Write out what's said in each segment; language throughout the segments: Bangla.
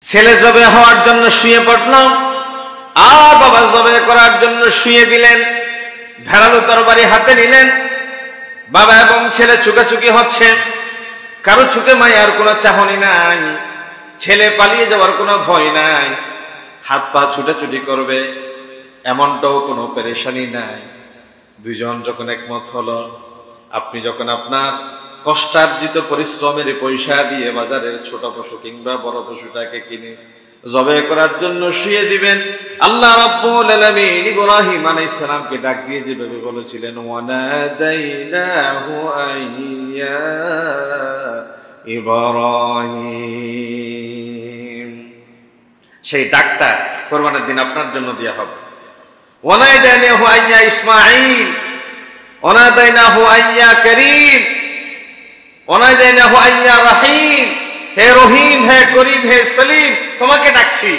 ছেলে জবে হওয়ার জন্য শুয়ে পড়ল, আর বাবা জবে করার জন্য শুয়ে দিলেন। ধারালো তরবারি হাতে নিলেন। বাবা এবং ছেলে চুকাচুকি হচ্ছে। কারো চোখে মায়ার কোনো চাহনি নাই, ছেলে পালিয়ে যাওয়ার কোনো ভয় নাই, হাত পা ছুটাছুটি করবে এমনটাও কোনো পেরেশানি নাই। দুইজন যখন একমত হলো, আপনি যখন আপনার কষ্টার্জিত পরিশ্রমের পয়সা দিয়ে বাজারের ছোট পশু কিংবা বড় পশুটাকে কিনে জবে করার জন্য শুয়ে দিবেন, আল্লাহ রাব্বুল আলামিন ইব্রাহিম আলাইহিস সালামকে ডাক দিয়ে যেভাবে বলেছিলেন, ওয়ানাদাইনাহু আইয়া ইব্রাহিম, সেই ডাকটা কোরবানির দিন আপনার জন্য দেয়া হবে। ওয়ানাদাইনাহু আইয়া ইসমাঈল, ওয়ানাদাইনাহু আইয়া করিম, ওয়ানাদাইনাহু আইয়া রহিম, হে রহিম, হে করিম, হে সলিম, তোমাকে ডাকছি।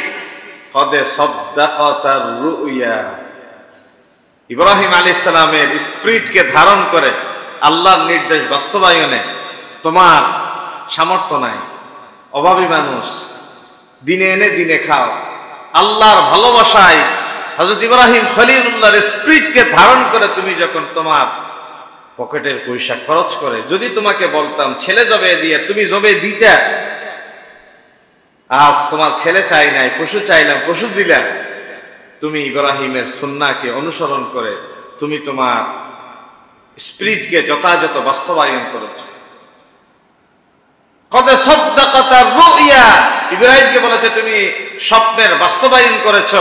কদে সাদ্দাকাতার রুয়া, ইব্রাহিম আলাইহিস সালামের স্পিরিটকে ধারণ করে আল্লাহর নির্দেশ বাস্তবায়নে তোমার সামর্থ্য নাই, অভাবী মানুষ, দিনে এনে দিনে খাও। আল্লাহর ভালোবাসায় হযরত ইব্রাহিম খলিলুল্লাহর স্পিরিটকে ধারণ করে তুমি যখন তোমার পকেটের পয়সা খরচ করে, যদি তোমাকে বলতাম ছেলে জবে দিয়ে তুমি জবে দিতে, আজ তোমার ছেলে চাই নাই, পশু চাইলাম, পশু দিলাম, তুমি ইব্রাহিমের সুন্নাহকে অনুসরণ করে তুমি তোমার স্পিরিটকে যথাযথ বাস্তবায়ন করেছ। কদ সাদ্দাকাতার রুয়া, ইব্রাহিমকে বলেছে তুমি স্বপ্নের বাস্তবায়ন করেছ,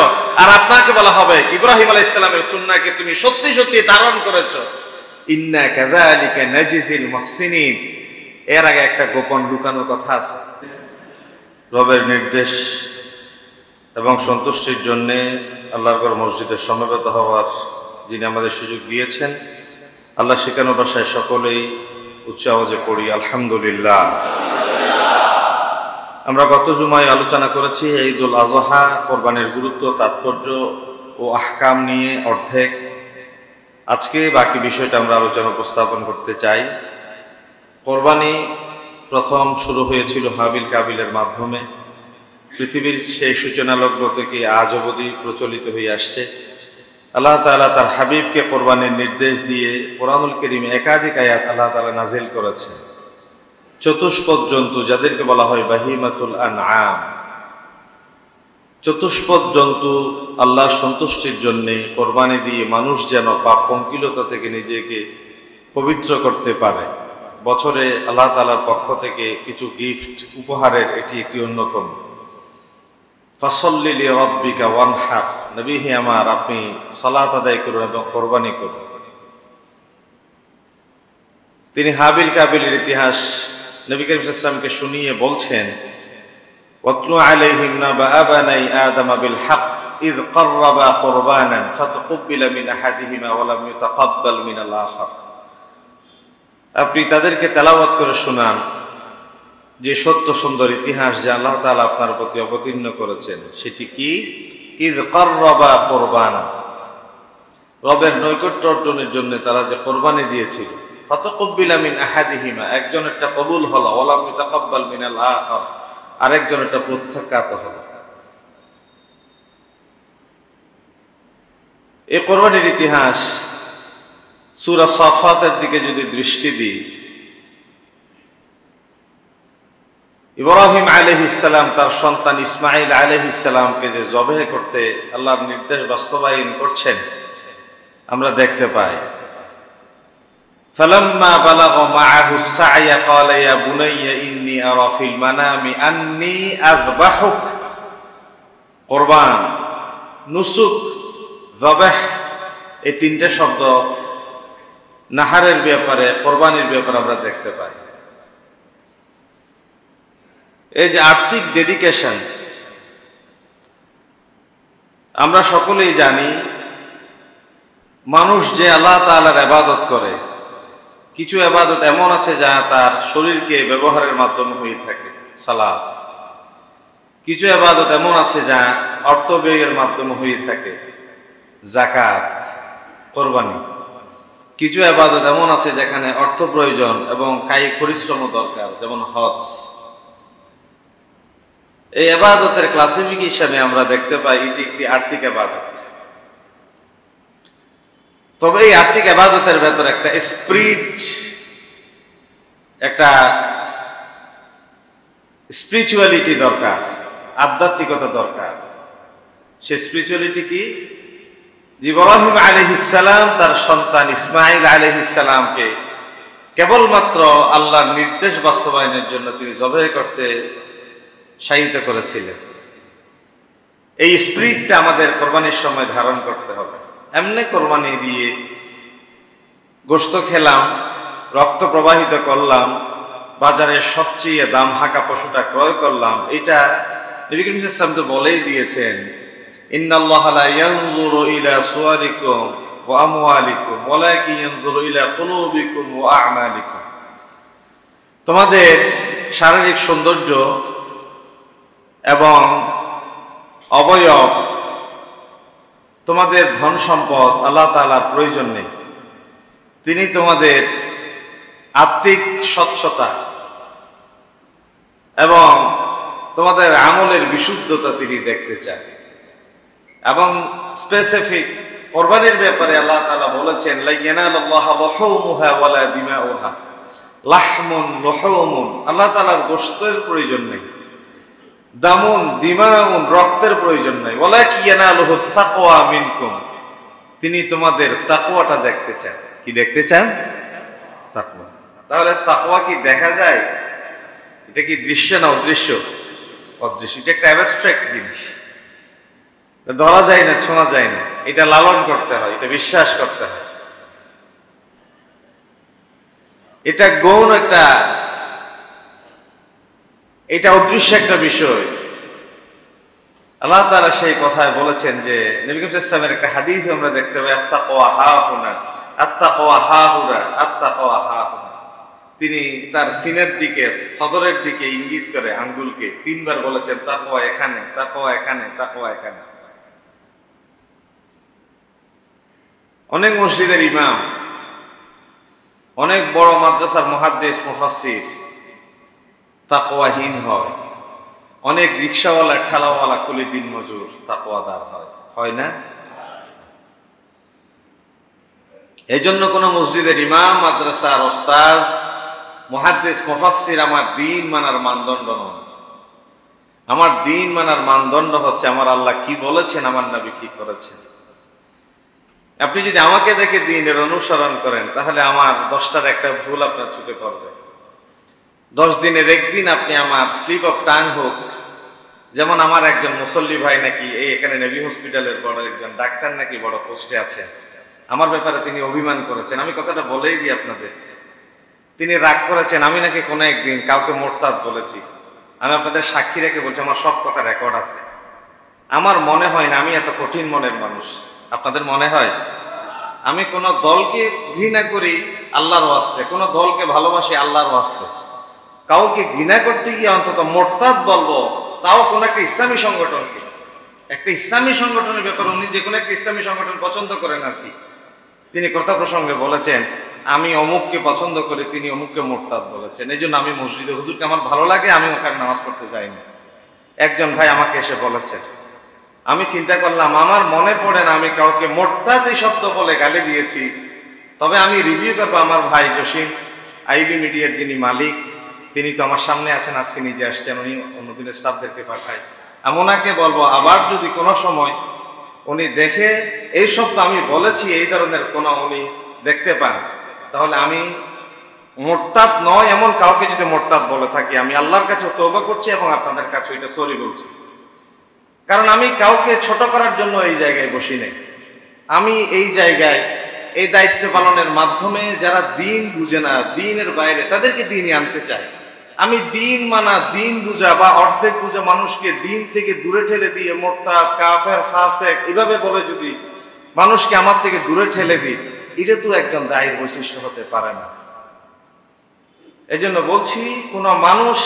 আর আপনাকে বলা হবে ইব্রাহিম আলাইহিস সালামের সুন্নাহকে তুমি সত্যি সত্যি ধারণ করেছ। ইন্না কাযালিকা নাজিজিল মুহসিনিন। এর আগে একটা গোপন লুকানো কথা আছে। রবের নির্দেশ এবং সন্তুষ্টির জন্য আল্লাহর ঘর মসজিদে সমবেত হওয়ার যিনি আমাদের সুযোগ দিয়েছেন, আল্লাহ শেখানো ভাষায় সকলেই উচ্চ আওয়াজে পড়ি আলহামদুলিল্লাহ। আমরা গত জুমায় আলোচনা করেছি ঈদুল আযহা, কোরবানির গুরুত্ব, তাৎপর্য ও আহকাম নিয়ে অর্ধেক। আজকে বাকি বিষয়টা আমরা আলোচনা উপস্থাপন করতে চাই। কোরবানি প্রথম শুরু হয়েছিল হাবিল কাবিলের মাধ্যমে। পৃথিবীর সেই সূচনা লগ্ন থেকে আজ অবধি প্রচলিত হয়ে আসছে। আল্লাহ তাআলা তার হাবিবকে কোরবানির নির্দেশ দিয়ে কোরআনুল কারীমে একাধিক আয়াত আল্লাহ তাআলা নাজিল করেছেন। চতুষ্পদ জন্তু, যাদেরকে বলা হয় বাহিমাতুল আনআম, চতুষ্পদ জন্তু আল্লাহর সন্তুষ্টির জন্যে কোরবানি দিয়ে মানুষ যেন পাপ পঙ্কিলতা থেকে নিজেকে পবিত্র করতে পারে। বছরে আল্লাহ তাআলার পক্ষ থেকে কিছু গিফট উপহারের এটি একটি অন্যতম। ফাসল্লি লিরাব্বিকা ওয়ানহার, নবী হে আমার, আপনি সালাত আদায় করুন এবং কোরবানি করুন। তিনি হাবিল কাবিলের ইতিহাস নবী করিম সাল্লাল্লাহু আলাইহি ওয়াসাল্লামকে শুনিয়ে বলছেন, ওয়াতলু আলাইহিম নাবা বানাই আদম বিল হক ইয ক্বাররাবা কুরবানান ফাতাকাব্বালা মিন আহাদিহিমা ওয়া লাম ইউতাকাব্বাল মিনাল আখার। আপনি তাদেরকে তেলাওয়াত করে শোনান যে সত্য সুন্দর ইতিহাস যা আল্লাহ তাআলা আপনার প্রতি অবতীর্ণ করেছেন। সেটি কি? ইয ক্বাররাবা কুরবানা, রবের নৈকট্য অর্জনের জন্য তারা যে কোরবানি দিয়েছিল। ফাতাকাব্বালা মিন আহাদিহিমা, একজনেরটা কবুল হলো, ওয়া লাম ইউতাকাব্বাল মিনাল আখার, আরেকজনেরটা প্রত্যাখ্যাত হলো। এই কোরবানির ইতিহাস সূরা সাফাতের দিকে যদি দৃষ্টি দিই, ইব্রাহিম আলাইহিস সালাম তার সন্তান ইসমাঈল আলাইহিস সালামকে যে জবেহ করতে আল্লাহর নির্দেশ বাস্তবায়ন করছেন আমরা দেখতে পাই। ফালাম্মা বালাগা মাআহু সা'য়া ক্বালা ইয়া বুনাইয়া ইন্নী আরা ফিল মানামি আন্নী আযবাহুক। কুরবান, নুসুক, যবাহ, এই তিনটে শব্দ নাহারের ব্যাপারে, কোরবানির ব্যাপারে আমরা দেখতে পাই। এই যে আর্থিক ডেডিকেশন, আমরা সকলেই জানি মানুষ যে আল্লাহ তাআলার ইবাদত করে, কিছু ইবাদত এমন আছে যা তার শরীরকে ব্যবহারের মাধ্যমে হয়ে থাকে, সালাত। কিছু ইবাদত এমন আছে যা অর্থ ব্যয়ের মাধ্যমে হয়ে থাকে, যাকাত, কোরবানি। কিছু ইবাদত এমন আছে যেখানে অর্থ প্রয়োজন এবং কায়িক পরিশ্রম দরকার, যেমন হজ। এই ইবাদতের ক্লাসিফিকেশনে আমরা দেখতে পাই এটি একটি আর্থিক ইবাদত। তবে এই আর্থিক ইবাদতের ভেতরে একটা স্পিরিট, একটা স্পিরিচুয়ালিটি দরকার, আধ্যাত্মিকতা দরকার। সে স্পিরিচুয়ালিটি কি? ইব্রাহিম আলাইহিস সালাম তার সন্তান ইসমাঈল আলাইহিস সালামকে কেবলমাত্র আল্লাহর নির্দেশ বাস্তবায়নের জন্য তিনি জবাহ করতে সাহিত্য করেছিলেন। এই স্পিরিটটা আমাদের কোরবানির সময় ধারণ করতে হবে। এমনি কোরবানি দিয়ে গোশত খেলাম, রক্ত প্রবাহিত করলাম, বাজারে সবচেয়ে দাম হাঁকা পশুটা ক্রয় করলাম, এটা নবী করিম সাল্লাল্লাহু আলাইহি ওয়াসাল্লাম তো বলেই দিয়েছেন, ইন্নাল্লাহা লা ইয়ানজুরু ইলা সুওয়ারিকুম ওয়া আমওয়ালিকুম ওয়ালাকিন ইয়ানজুরু ইলা কুলুবিকুম ওয়া আ'মালিকুম। তোমাদের শারীরিক সৌন্দর্য এবং অবয়ব, তোমাদের ধন সম্পদ আল্লাহ তাআলার প্রয়োজন নেই। তিনি তোমাদের আত্মিক স্বচ্ছতা এবং তোমাদের আমলের বিশুদ্ধতা তিনি দেখতে চান। এবং স্পেসিফিক কোরবানির ব্যাপারে আল্লাহ তাআলা বলেছেন, লা ইয়ানালুল্লাহা লুহুমুহা ওয়ালা দিমাউহা লাহমুন লুহুমুন। আল্লাহ তাআলার গোশতের প্রয়োজন নেই, দামুন দিমাউন রক্তের প্রয়োজন নেই, ওয়ালাকিন ইয়ানালুহুত তাকওয়া মিনকুম। তিনি তোমাদের তাকওয়াটা দেখতে চান। কি দেখতে চান? তাকওয়া। তাহলে তাকওয়া কি দেখা যায়? এটা কি দৃশ্য না অদৃশ্য? অদৃশ্য। এটা একটা অ্যাবস্ট্রাক্ট জিনিস, ধরা যায় না, ছোঁয়া যায় না। এটা লালন করতে হয়, এটা বিশ্বাস করতে হয়। এটা গৌণ একটা, এটা অদৃশ্য একটা বিষয়। আল্লাহ তাআলা সেই কথায় বলেছেন যে, নবী করিম সাল্লাল্লাহু আলাইহি ওয়াসাল্লামের একটা হাদিস আমরা দেখতে পাই, আত্তাকওয়া হাহুনা আত্তাকওয়া হাহুনা আত্তাকওয়া হাহুনা। তিনি তার সিনের দিকে, সদরের দিকে ইঙ্গিত করে আঙ্গুলকে তিনবার বলেছেন, তাকওয়া এখানে, তাকওয়া এখানে, তাকওয়া এখানে। অনেক মসজিদের ইমাম, অনেক বড় মাদ্রাসার মুহাদ্দিস মুফাসসির তাকওয়াহীন হয়। অনেক রিকশাওয়ালা, ঠেলাওয়ালা, কুলি দিন মজুর তাকওয়াদার হয়, হয় না? এই জন্য কোন মসজিদের ইমাম, মাদ্রাসার ওস্তাদ, মুহাদ্দিস, মুফাসসির আমার দিন মানার মানদণ্ড নয়। আমার দিন মানার মানদণ্ড হচ্ছে আমার আল্লাহ কি বলেছেন, আমার নবী কি করেছেন। আপনি যদি আমাকে দেখে দ্বীনের অনুসরণ করেন, তাহলে আমার 10টার একটা ভুল আপনার চোখে পড়বে। 10 দিনের একদিন আপনি আমার স্লিপ অফ টাং হোক, যেমন আমার একজন মুসল্লি ভাই নাকি এই এখানে নেভি হসপিটালের বড় একজন ডাক্তার নাকি বড় পোস্টে আছে, আমার ব্যাপারে তিনি অভিমান করেছেন। আমি কথাটা বলেই দিই আপনাদের। তিনি রাগ করেছেন আমি নাকি কোনো একদিন কাউকে মোরতাদ বলেছি। আমি আপনাদের সাক্ষী রেখে বলছি, আমার সব কথা রেকর্ড আছে। আমার মনে হয় না আমি এত কঠিন মনের মানুষ। আপনাদের মনে হয়? আমি কোন দলকে ঘৃণা করি আল্লাহর ওয়াস্তে, কোন দলকে ভালোবাসি আল্লাহর ওয়াস্তে। কাউকে ঘৃণা করতে গিয়ে অন্তত মোরতাদ বলবো, তাও কোন একটা ইসলামী সংগঠনকে। একটা ইসলামী সংগঠনের ব্যাপারে উনি যে কোনো একটা ইসলামী সংগঠন পছন্দ করেন আর কি। তিনি কথা প্রসঙ্গে বলেছেন আমি অমুককে পছন্দ করি, তিনি অমুককে মোরতাদ বলেছেন, এই জন্য আমি মসজিদে হুজুরকে আমার ভালো লাগে, আমি ওখানে নামাজ পড়তে যাইনি। একজন ভাই আমাকে এসে বলেছেন, আমি চিন্তা করলাম আমার মনে পড়ে না আমি কাউকে মোরতাদ এই শব্দ বলে গালি দিয়েছি। তবে আমি রিভিউ করবো আমার ভাই জসিম, আইবি মিডিয়ার যিনি মালিক, তিনি তো আমার সামনে আছেন, আজকে নিজে আসছেন, উনি অন্যদিনের স্টাফদেরকে পাঠায়। আমি ওনাকে বলবো আবার যদি কোনো সময় উনি দেখে এই শব্দ আমি বলেছি এই ধরনের কোনো উনি দেখতে পান, তাহলে আমি মোরতাদ নয় এমন কাউকে যদি মোরতাদ বলে থাকি, আমি আল্লাহর কাছে তওবা করছি এবং আপনাদের কাছে এটা সরি বলছি। কারণ আমি কাউকে ছোট করার জন্য এই জায়গায় বসি নাই। আমি এই জায়গায় এই দায়িত্ব পালনের মাধ্যমে যারা দিন বুঝে না, দিনের বাইরে, তাদেরকে দিনে আনতে চাই। আমি দিন মানা, দিন বুঝা বা অর্ধেক বুঝা মানুষকে দিন থেকে দূরে ঠেলে দিয়ে মোরতাদ, কাফের, ফাসেক এভাবে বলে যদি মানুষকে আমার থেকে দূরে ঠেলে দিই, এটা তো একজন দায়ীর বৈশিষ্ট্য হতে পারে না। এই জন্য বলছি, কোন মানুষ,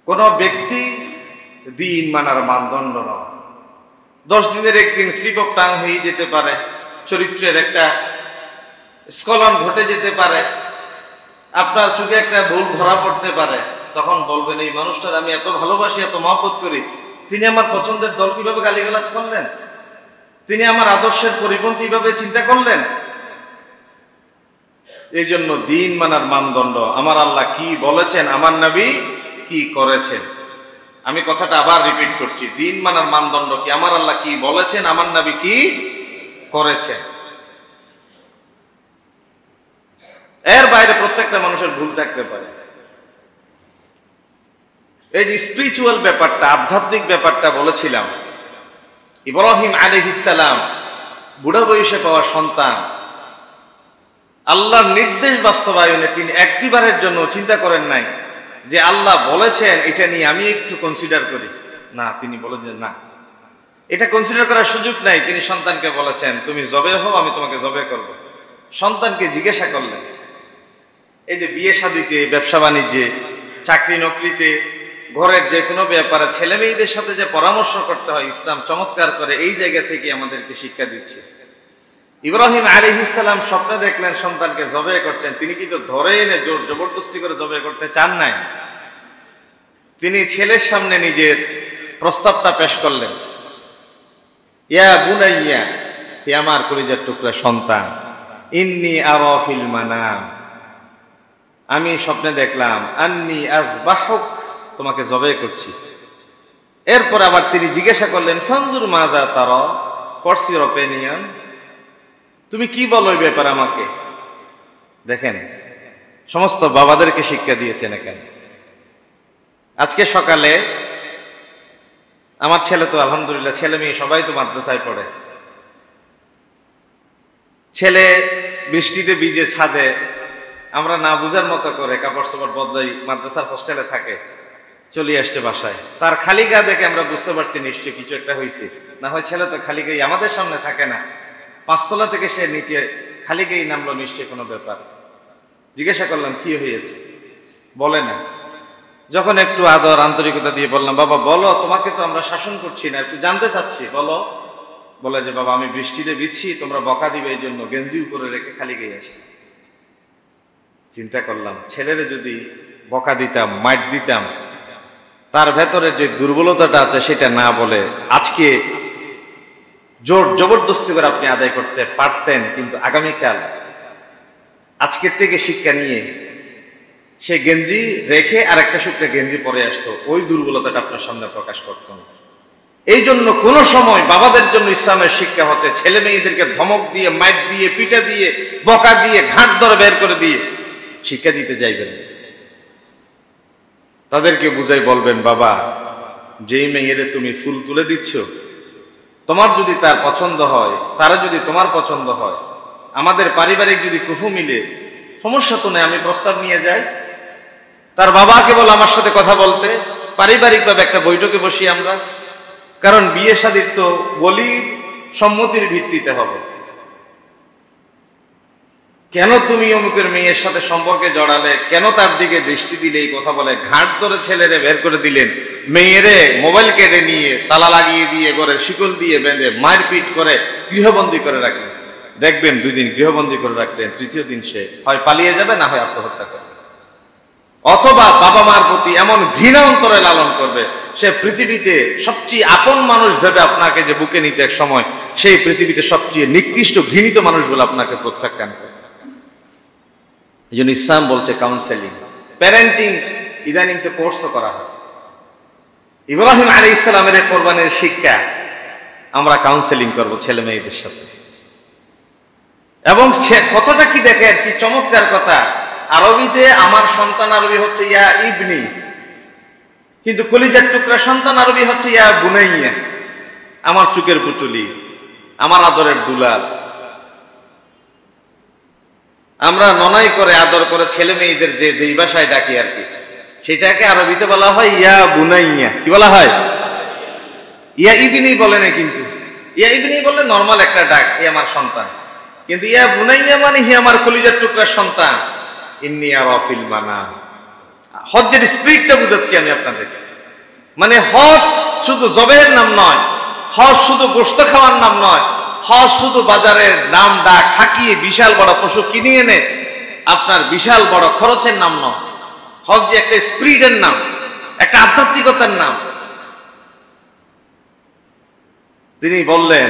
কোন ব্যক্তি দিন মানার মানদণ্ড নয়। 10 দিনের একদিন স্লিপ অফ টাং হয়ে যেতে পারে, চরিত্রের একটা স্খলন ঘটে যেতে পারে, আপনার চোখে একটা ভুল ধরা পড়তে পারে, তখন বলবেন এই মানুষটার আমি এত ভালোবাসি, এত মহব্বত করি, তিনি আমার পছন্দের দল কিভাবে গালিগালাজ করলেন, তিনি আমার আদর্শের পরিপন্থী ভাবে চিন্তা করলেন। এই জন্য দিন মানার মানদণ্ড আমার আল্লাহ কি বলেছেন, আমার নবী কি করেছেন। আমি কথাটা আবার রিপিট করছি, দিন মানার মানদণ্ড কি আমার আল্লাহ কি বলেছেন, আমার নবী কি করেছেন। এর বাইরে প্রত্যেকটা মানুষের ভুল থাকতে পারে। এই যে স্পিরিচুয়াল ব্যাপারটা, আধ্যাত্মিক ব্যাপারটা বলেছিলাম, ইব্রাহিম আলাইহিস সালাম বুড়া বয়সে পাওয়া সন্তান, আল্লাহর নির্দেশ বাস্তবায়নে তিনি একটিবারের জন্য চিন্তা করেন নাই যে আল্লাহ বলেছেন এটা নিয়ে আমি একটু কনসিডার করি। না, তিনি বলেন যে না, এটা কনসিডার করার সুযোগ নাই। তিনি সন্তানকে বলেছেন তুমি জবে হও, আমি তোমাকে জবে করব। সন্তানকে জিজ্ঞাসা করলেন। এই যে বিয়ে শাদীতে, ব্যবসা বাণিজ্যে, চাকরি নকরিতে, ঘরের যে কোনো ব্যাপারে ছেলে মেয়েদের সাথে যে পরামর্শ করতে হয়, ইসলাম চমৎকার করে এই জায়গা থেকে আমাদেরকে শিক্ষা দিচ্ছে। ইব্রাহিম আলাইহিস সালাম স্বপ্নে দেখলেন সন্তানকে জবে করছেন, তিনি কিন্তু ধরে এনে জোর জবরদস্তি করে জবে করতে চান নাই। তিনি ছেলের সামনে নিজের প্রস্তাবটা পেশ করলেন, ইয়া বুনাইয়া, হে আমার কলিজার টুকরা সন্তান, ইন্নী আরা ফিল মানাম, আমি স্বপ্নে দেখলাম, আন্নী আযবাহুক, তোমাকে জবে করছি। এরপর আবার তিনি জিজ্ঞাসা করলেন, ফানজুর মাযা তারা, হোয়াটস ইউর অপিনিয়ন, তুমি কি বলো এই ব্যাপারে আমাকে। দেখেন সমস্ত বাবাদেরকে শিক্ষা দিয়েছেন এখানে। আজকে সকালে আমার ছেলে তো আলহামদুলিল্লাহ, ছেলে মেয়ে সবাই তো মাদ্রাসায় পড়ে। ছেলে বৃষ্টিতে ভিজে ছাদে, আমরা না বুঝার মতো করে কাপড় চোপড় বদলাই, মাদ্রাসার হোস্টেলে থাকে, চলে আসছে বাসায়। তার খালি গা দেখে আমরা বুঝতে পারছি নিশ্চয়ই কিছু একটা হয়েছে। না হয় ছেলে তো খালি গায়ে আমাদের সামনে থাকে না, 5 তলা থেকে সে নিচে খালি গায়ে নামলো, নিশ্চয়ই কোনো ব্যাপার। জিজ্ঞাসা করলাম কি হয়েছে, বলে না। যখন একটু আদর আন্তরিকতা দিয়ে বললাম, বাবা বলো, তোমাকে তো আমরা শাসন করছি না, একটু জানতে চাচ্ছি, বলো। বলে যে বাবা আমি বৃষ্টিতে ভিজছি, তোমরা বকা দিবে এই জন্য গেঞ্জি উপরে রেখে খালি গায়ে আসছি। চিন্তা করলাম ছেলেরে যদি বকা দিতাম, মাইট দিতাম, তার ভেতরে যে দুর্বলতাটা আছে সেটা না বলে আজকে জোর জবরদস্তি করে আপনি আদায় করতে পারতেন, কিন্তু আগামীকাল আজকের থেকে শিক্ষা নিয়ে সে গেঞ্জি রেখে আর একটা শুকনো গেঞ্জি পরে আসতো, ওই দুর্বলতাটা আপনার সামনে প্রকাশ করতো না। এই জন্য কোনো সময় বাবাদের জন্য ইসলামের শিক্ষা হচ্ছে ছেলে মেয়েদেরকে ধমক দিয়ে, মাইট দিয়ে, পিটা দিয়ে, বকা দিয়ে, ঘাট ধরে বের করে দিয়ে শিক্ষা দিতে যাইবেন। তাদেরকে বুঝাই বলবেন, বাবা যেই মেয়েরে তুমি ফুল তুলে দিচ্ছ, তোমার যদি তার পছন্দ হয়, তারা যদি তোমার পছন্দ হয়, আমাদের পারিবারিক যদি কুফু মিলে, সমস্যা তো নেই, আমি প্রস্তাব নিয়ে যাই। তার বাবাকে বল আমার সাথে কথা বলতে, পারিবারিকভাবে একটা বৈঠকে বসি আমরা। কারণ বিয়ে শাদীর তো বলির সম্মতির ভিত্তিতে হবে। কেন তুমি অমুকের মেয়ের সাথে সম্পর্কে জড়ালে, কেন তার দিকে দৃষ্টি দিলে, এই কথা বলে ঘাট ধরে ছেলেরে বের করে দিলেন। মেয়েরে মোবাইল কেটে নিয়ে তালা লাগিয়ে দিয়ে ঘরে শিকল দিয়ে বেঁধে মারপিট করে গৃহবন্দী করে রাখলেন। দেখবেন 2 দিন গৃহবন্দী করে রাখলেন, 3য় দিন সে হয় পালিয়ে যাবে, না হয় আত্মহত্যা করবে, অথবা বাবা মার প্রতি এমন ঘৃণা অন্তরে লালন করবে, সে পৃথিবীতে সবচেয়ে আপন মানুষ ভেবে আপনাকে যে বুকে নিতে এক সময় সেই পৃথিবীতে সবচেয়ে নিকৃষ্ট ঘৃণিত মানুষ বলে আপনাকে প্রত্যাখ্যান করবে। এই জন্য ইসলাম বলছে কাউন্সেলিং, প্যারেন্টিং ইদানিং তো কোর্সও করা হয়। ইব্রাহিম আলাইহিস সালামের কোরবানির শিক্ষা আমরা কাউন্সেলিং করব ছেলে মেয়েদের সাথে। এবং কতটা কি দেখেন, কি চমৎকার কথা। আরবিতে আমার সন্তান আরবি হচ্ছে ইয়া ইবনি, কিন্তু কলিজার টুকরা সন্তান আরবি হচ্ছে ইয়া বুনাইয়া, আমার চুকের পুতুলি, আমার আদরের দুলাল। আমরা ননাই করে আদর করে ছেলে মেয়েদের যেই ভাষায় ডাকি আর কি, সেটাকে আরবিতে বলা হয় ইয়া বুনাইয়া। কি বলা হয়? ইয়া ইবনি বলে না, কিন্তু ইয়া ইবনি বললে নর্মাল একটা ডাক, এ আমার সন্তান। কিন্তু ইয়া বুনাইয়া মানে হি আমার কলিজার টুকরা সন্তান। ইন্নী আরা ফিল মানাম, হজ্জের স্পিরিটটা বুঝাচ্ছি আমি আপনাদের। মানে হজ শুধু জবের নাম নয়, হজ শুধু গোশত খাওয়ার নাম নয়, হজ শুধু বাজারের নাম ডাক হাঁকিয়ে বিশাল বড় পশু কিনে এনে আপনার বিশাল বড় খরচের নাম নয়। হজ যে একটা স্পিরিটের নাম, একটা আধ্যাত্মিকতার নাম। তিনি বললেন,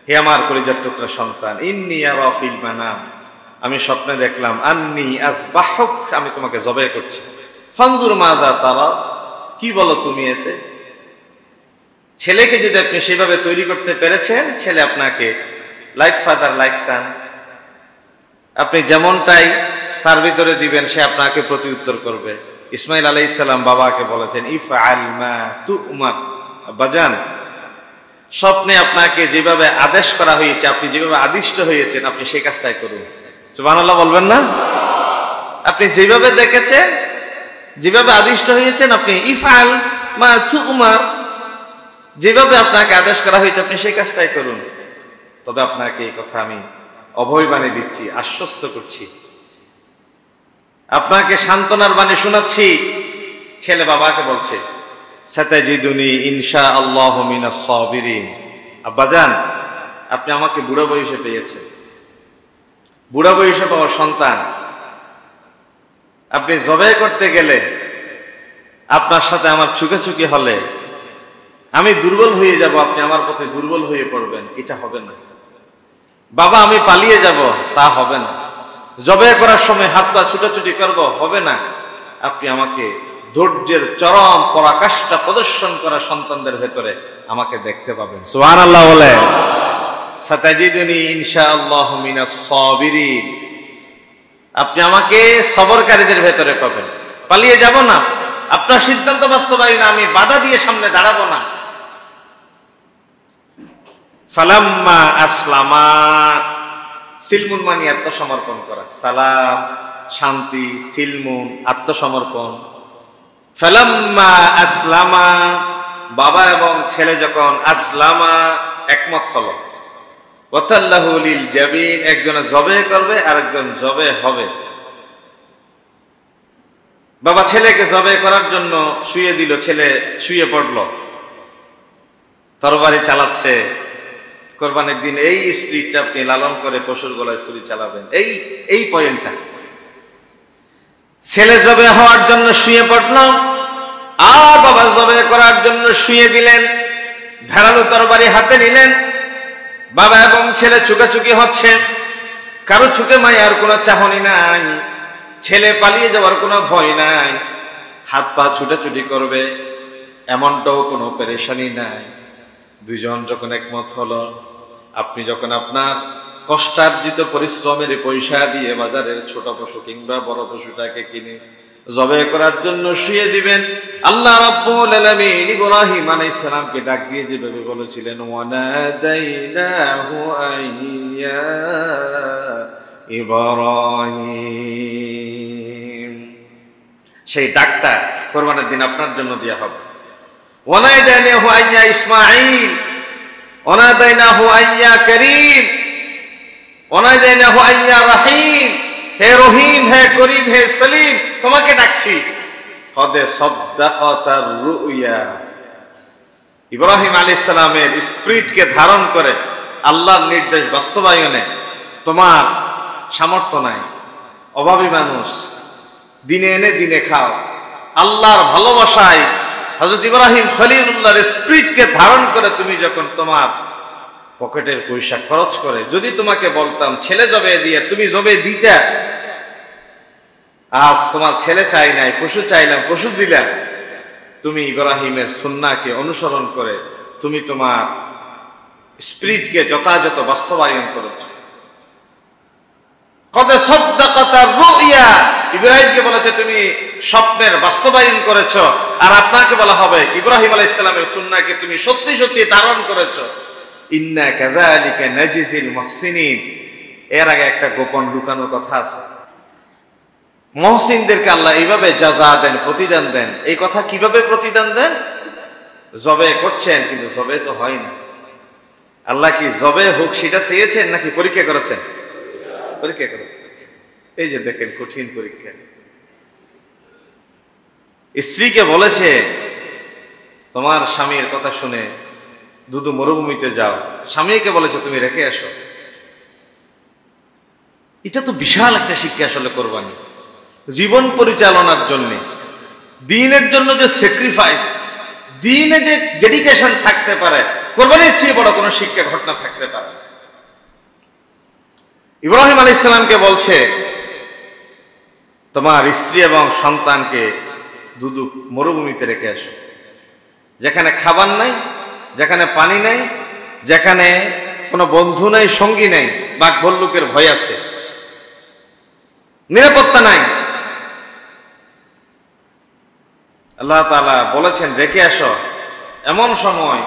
হে আমার কলিজার টুকরা সন্তান, ইন্নী আরা ফিল মানাম, আমি স্বপ্নে দেখলাম, আন্নী আযবাহুক, আমি তোমাকে জবাই করছি। ফানজুর মাযা তারা, কি বলো তুমি এতে? ছেলেকে যদি আপনি সেভাবে তৈরি করতে পেরেছেন, ছেলে আপনাকে লাইক ফাদার লাইক সান, আপনি যেমনটাই তার ভিতরে দিবেন সে আপনাকে প্রতি উত্তর করবে। ইসমাইল আলাইহিস সালাম বাবাকে বলেছেন, ইফআল মা তু'মার। আব্বাজান, স্বপ্নে আপনাকে যেভাবে আদেশ করা হয়েছে, আপনি যেভাবে আদিষ্ট হয়েছেন, আপনি সেই কাজটাই করুন। সুবহানাল্লাহ বলবেন না? আপনি যেভাবে দেখেছেন, যেভাবে আদিষ্ট হয়েছেন, আপনি ইফআল মা তু'মার, যেভাবে আপনাকে আদেশ করা হয়েছে আপনি সেই কাজটাই করুন। তবে আপনাকে এই কথা আমি অভয় বাণী দিচ্ছি, আশ্বস্ত করছি, আপনাকে সান্ত্বনার বাণী শোনাচ্ছি। ছেলে বাবাকে বলছে, সাতাজিদুনি ইনশাআল্লাহু মিনাস সাবিরিন। আব্বাজান, আপনি আমাকে বুড়া বয়সে পেয়েছেন, বুড়া বয়সে পাওয়া সন্তান, আপনি জবাই করতে গেলে আপনার সাথে আমার চুকাচুকি হলে আমি দুর্বল হয়ে যাব, আপনি আমার পথে দুর্বল হয়ে পড়বেন, এটা হবে না। বাবা, আমি পালিয়ে যাব, তা হবে না। জবাই করার সময় হাত পা ছুটাছুটি করব, হবে না। আপনি আমাকে ধৈর্যের চরম পরাকাষ্ঠা প্রদর্শন করা সন্তানদের ভেতরে আমাকে দেখতে পাবেন। সুবহানাল্লাহ বলে, সাতাজিদুনি ইনশাআল্লাহু মিনাস সাবিরিন, আপনি আমাকে সবরকারীদের ভেতরে পাবেন। পালিয়ে যাব না, আপনার সিদ্ধান্ত বাস্তবায়ন আমি বাধা দিয়ে সামনে দাঁড়াবো না। ফালাম্মা আসলামা, সিলমুন মানে আত্মসমর্পণ করা, সালাম শান্তি, সিলমুন আত্মসমর্পণ। ফালাম্মা আসলামা, বাবা এবং ছেলে যখন আসলামা একমত হলো, ওয়াতাল্লাহু লিল জাবিন, একজনে জবে করবে আরেকজন জবে হবে। বাবা ছেলেকে জবে করার জন্য শুয়ে দিল, ছেলে শুয়ে পড়ল, তরবারি চালাচ্ছে। কোরবানির দিন এই স্পিরিটটা আপনি লালন করে পশুর গলায় ছুরি চালাবেন, এই পয়েন্টটা। ছেলে জবে হওয়ার জন্য শুয়ে পড়ল, আর বাবা জবে করার জন্য শুয়ে দিলেন, ধারালো তরবারি হাতে নিলেন। বাবা এবং ছেলে চুকাচুকি হচ্ছে, কারো চুকে মায়ার কোনো চাহনি নাই, ছেলে পালিয়ে যাওয়ার কোনো ভয় নাই, হাত পা ছুটাছুটি করবে এমনটাও কোনো পেরেশানি নাই। দুইজন যখন একমত হলো, আপনি যখন আপনার কষ্টার্জিত পরিশ্রমের পয়সা দিয়ে বাজারের ছোট পশু কিংবা বড় পশুটাকে কিনে জবে করার জন্য শুয়ে দিবেন, আল্লাহ রাব্বুল আলামিন ইব্রাহিম আলাইহিস সালামকে ডাক দিয়ে যেভাবে বলেছিলেন, ওয়ানাদাইনাহু আইয়া ইব্রাহিম, সেই ডাকটা কোরবানির দিন আপনার জন্য দেয়া হবে। ওয়ানাদাইনাহু আইয়া ইসমাঈল, ওয়ানাদাইনাহু আইয়া করিম, ওয়ানাদাইনাহু আইয়া রহিম, হে রহিম, হে করিম, হে সলিম, তোমাকে ডাকছি। কদে সাদ্দাকাতার রুয়া, ইব্রাহিম আলাইহিস সালামের স্পিরিটকে ধারণ করে আল্লাহর নির্দেশ বাস্তবায়নে তোমার সামর্থ্য নাই, অভাবী মানুষ, দিনে এনে দিনে খাও। আল্লাহর ভালোবাসায় হযরত ইব্রাহিম খলিলুল্লাহর স্পিরিটকে ধারণ করে তুমি যখন তোমার পকেটের পয়সা খরচ করে, যদি তোমাকে বলতাম ছেলে জবে দিয়ে তুমি জবে দিতে, আজ তোমার ছেলে চাই নাই, পশু চাইলাম, পশু দিলাম, তুমি ইব্রাহিমের সুন্নাহকে অনুসরণ করে তুমি তোমার স্পিরিটকে যথাযথ বাস্তবায়ন করেছো। কদে সাদ্দাকাতার রুয়া, ইব্রাহিমকে বলেছে তুমি স্বপ্নের বাস্তবায়ন করেছো, আর আপনাকে বলা হবে ইব্রাহিম আলাইহিস সালামের সুন্নাহকে তুমি সত্যি সত্যি ধারণ করেছো। ইন্না কাযালিকা নাজিজিল মুহসিনিন, এর আগে একটা গোপন লুকানো কথা আছে। মুহসিনদেরকে আল্লাহ এইভাবে জাযা দেন, প্রতিদান দেন। এই কথা কিভাবে প্রতিদান দেন? জবে করছেন কিন্তু জবে তো হয় না। আল্লাহ কি জবে হোক সেটা চেয়েছেন নাকি পরীক্ষা করেছেন? পরীক্ষা করেছেন। এই যে দেখেন কঠিন পরীক্ষা। স্ত্রীকে বলেছে তোমার স্বামীর কথা শুনে দুদু মরুভূমিতে যাও, স্বামীকে বলেছে তুমি রেখে আসো। এটা তো বিশাল একটা শিক্ষা আসলে কোরবানি। জীবন পরিচালনার জন্য, দ্বীনের জন্য যে স্যাক্রিফাইস, দ্বীনে যে ডেডিকেশন থাকতে পারে, কোরবানির চেয়ে বড় কোনো শিক্ষা ঘটনা থাকতে পারে। ইব্রাহিম আলাইহিস সালামকে বলছে, তোমার স্ত্রী এবং সন্তানকে দুদুক মরুভূমিতে রেখে আসো, যেখানে খাবার নাই, যেখানে পানি নাই, যেখানে কোনো বন্ধু নাই, সঙ্গী নাই, বাঘ ভল্লুকের ভয় আছে, নিরাপত্তা নাই। আল্লাহ তাআলা বলেছেন রেখে আসো এমন সময়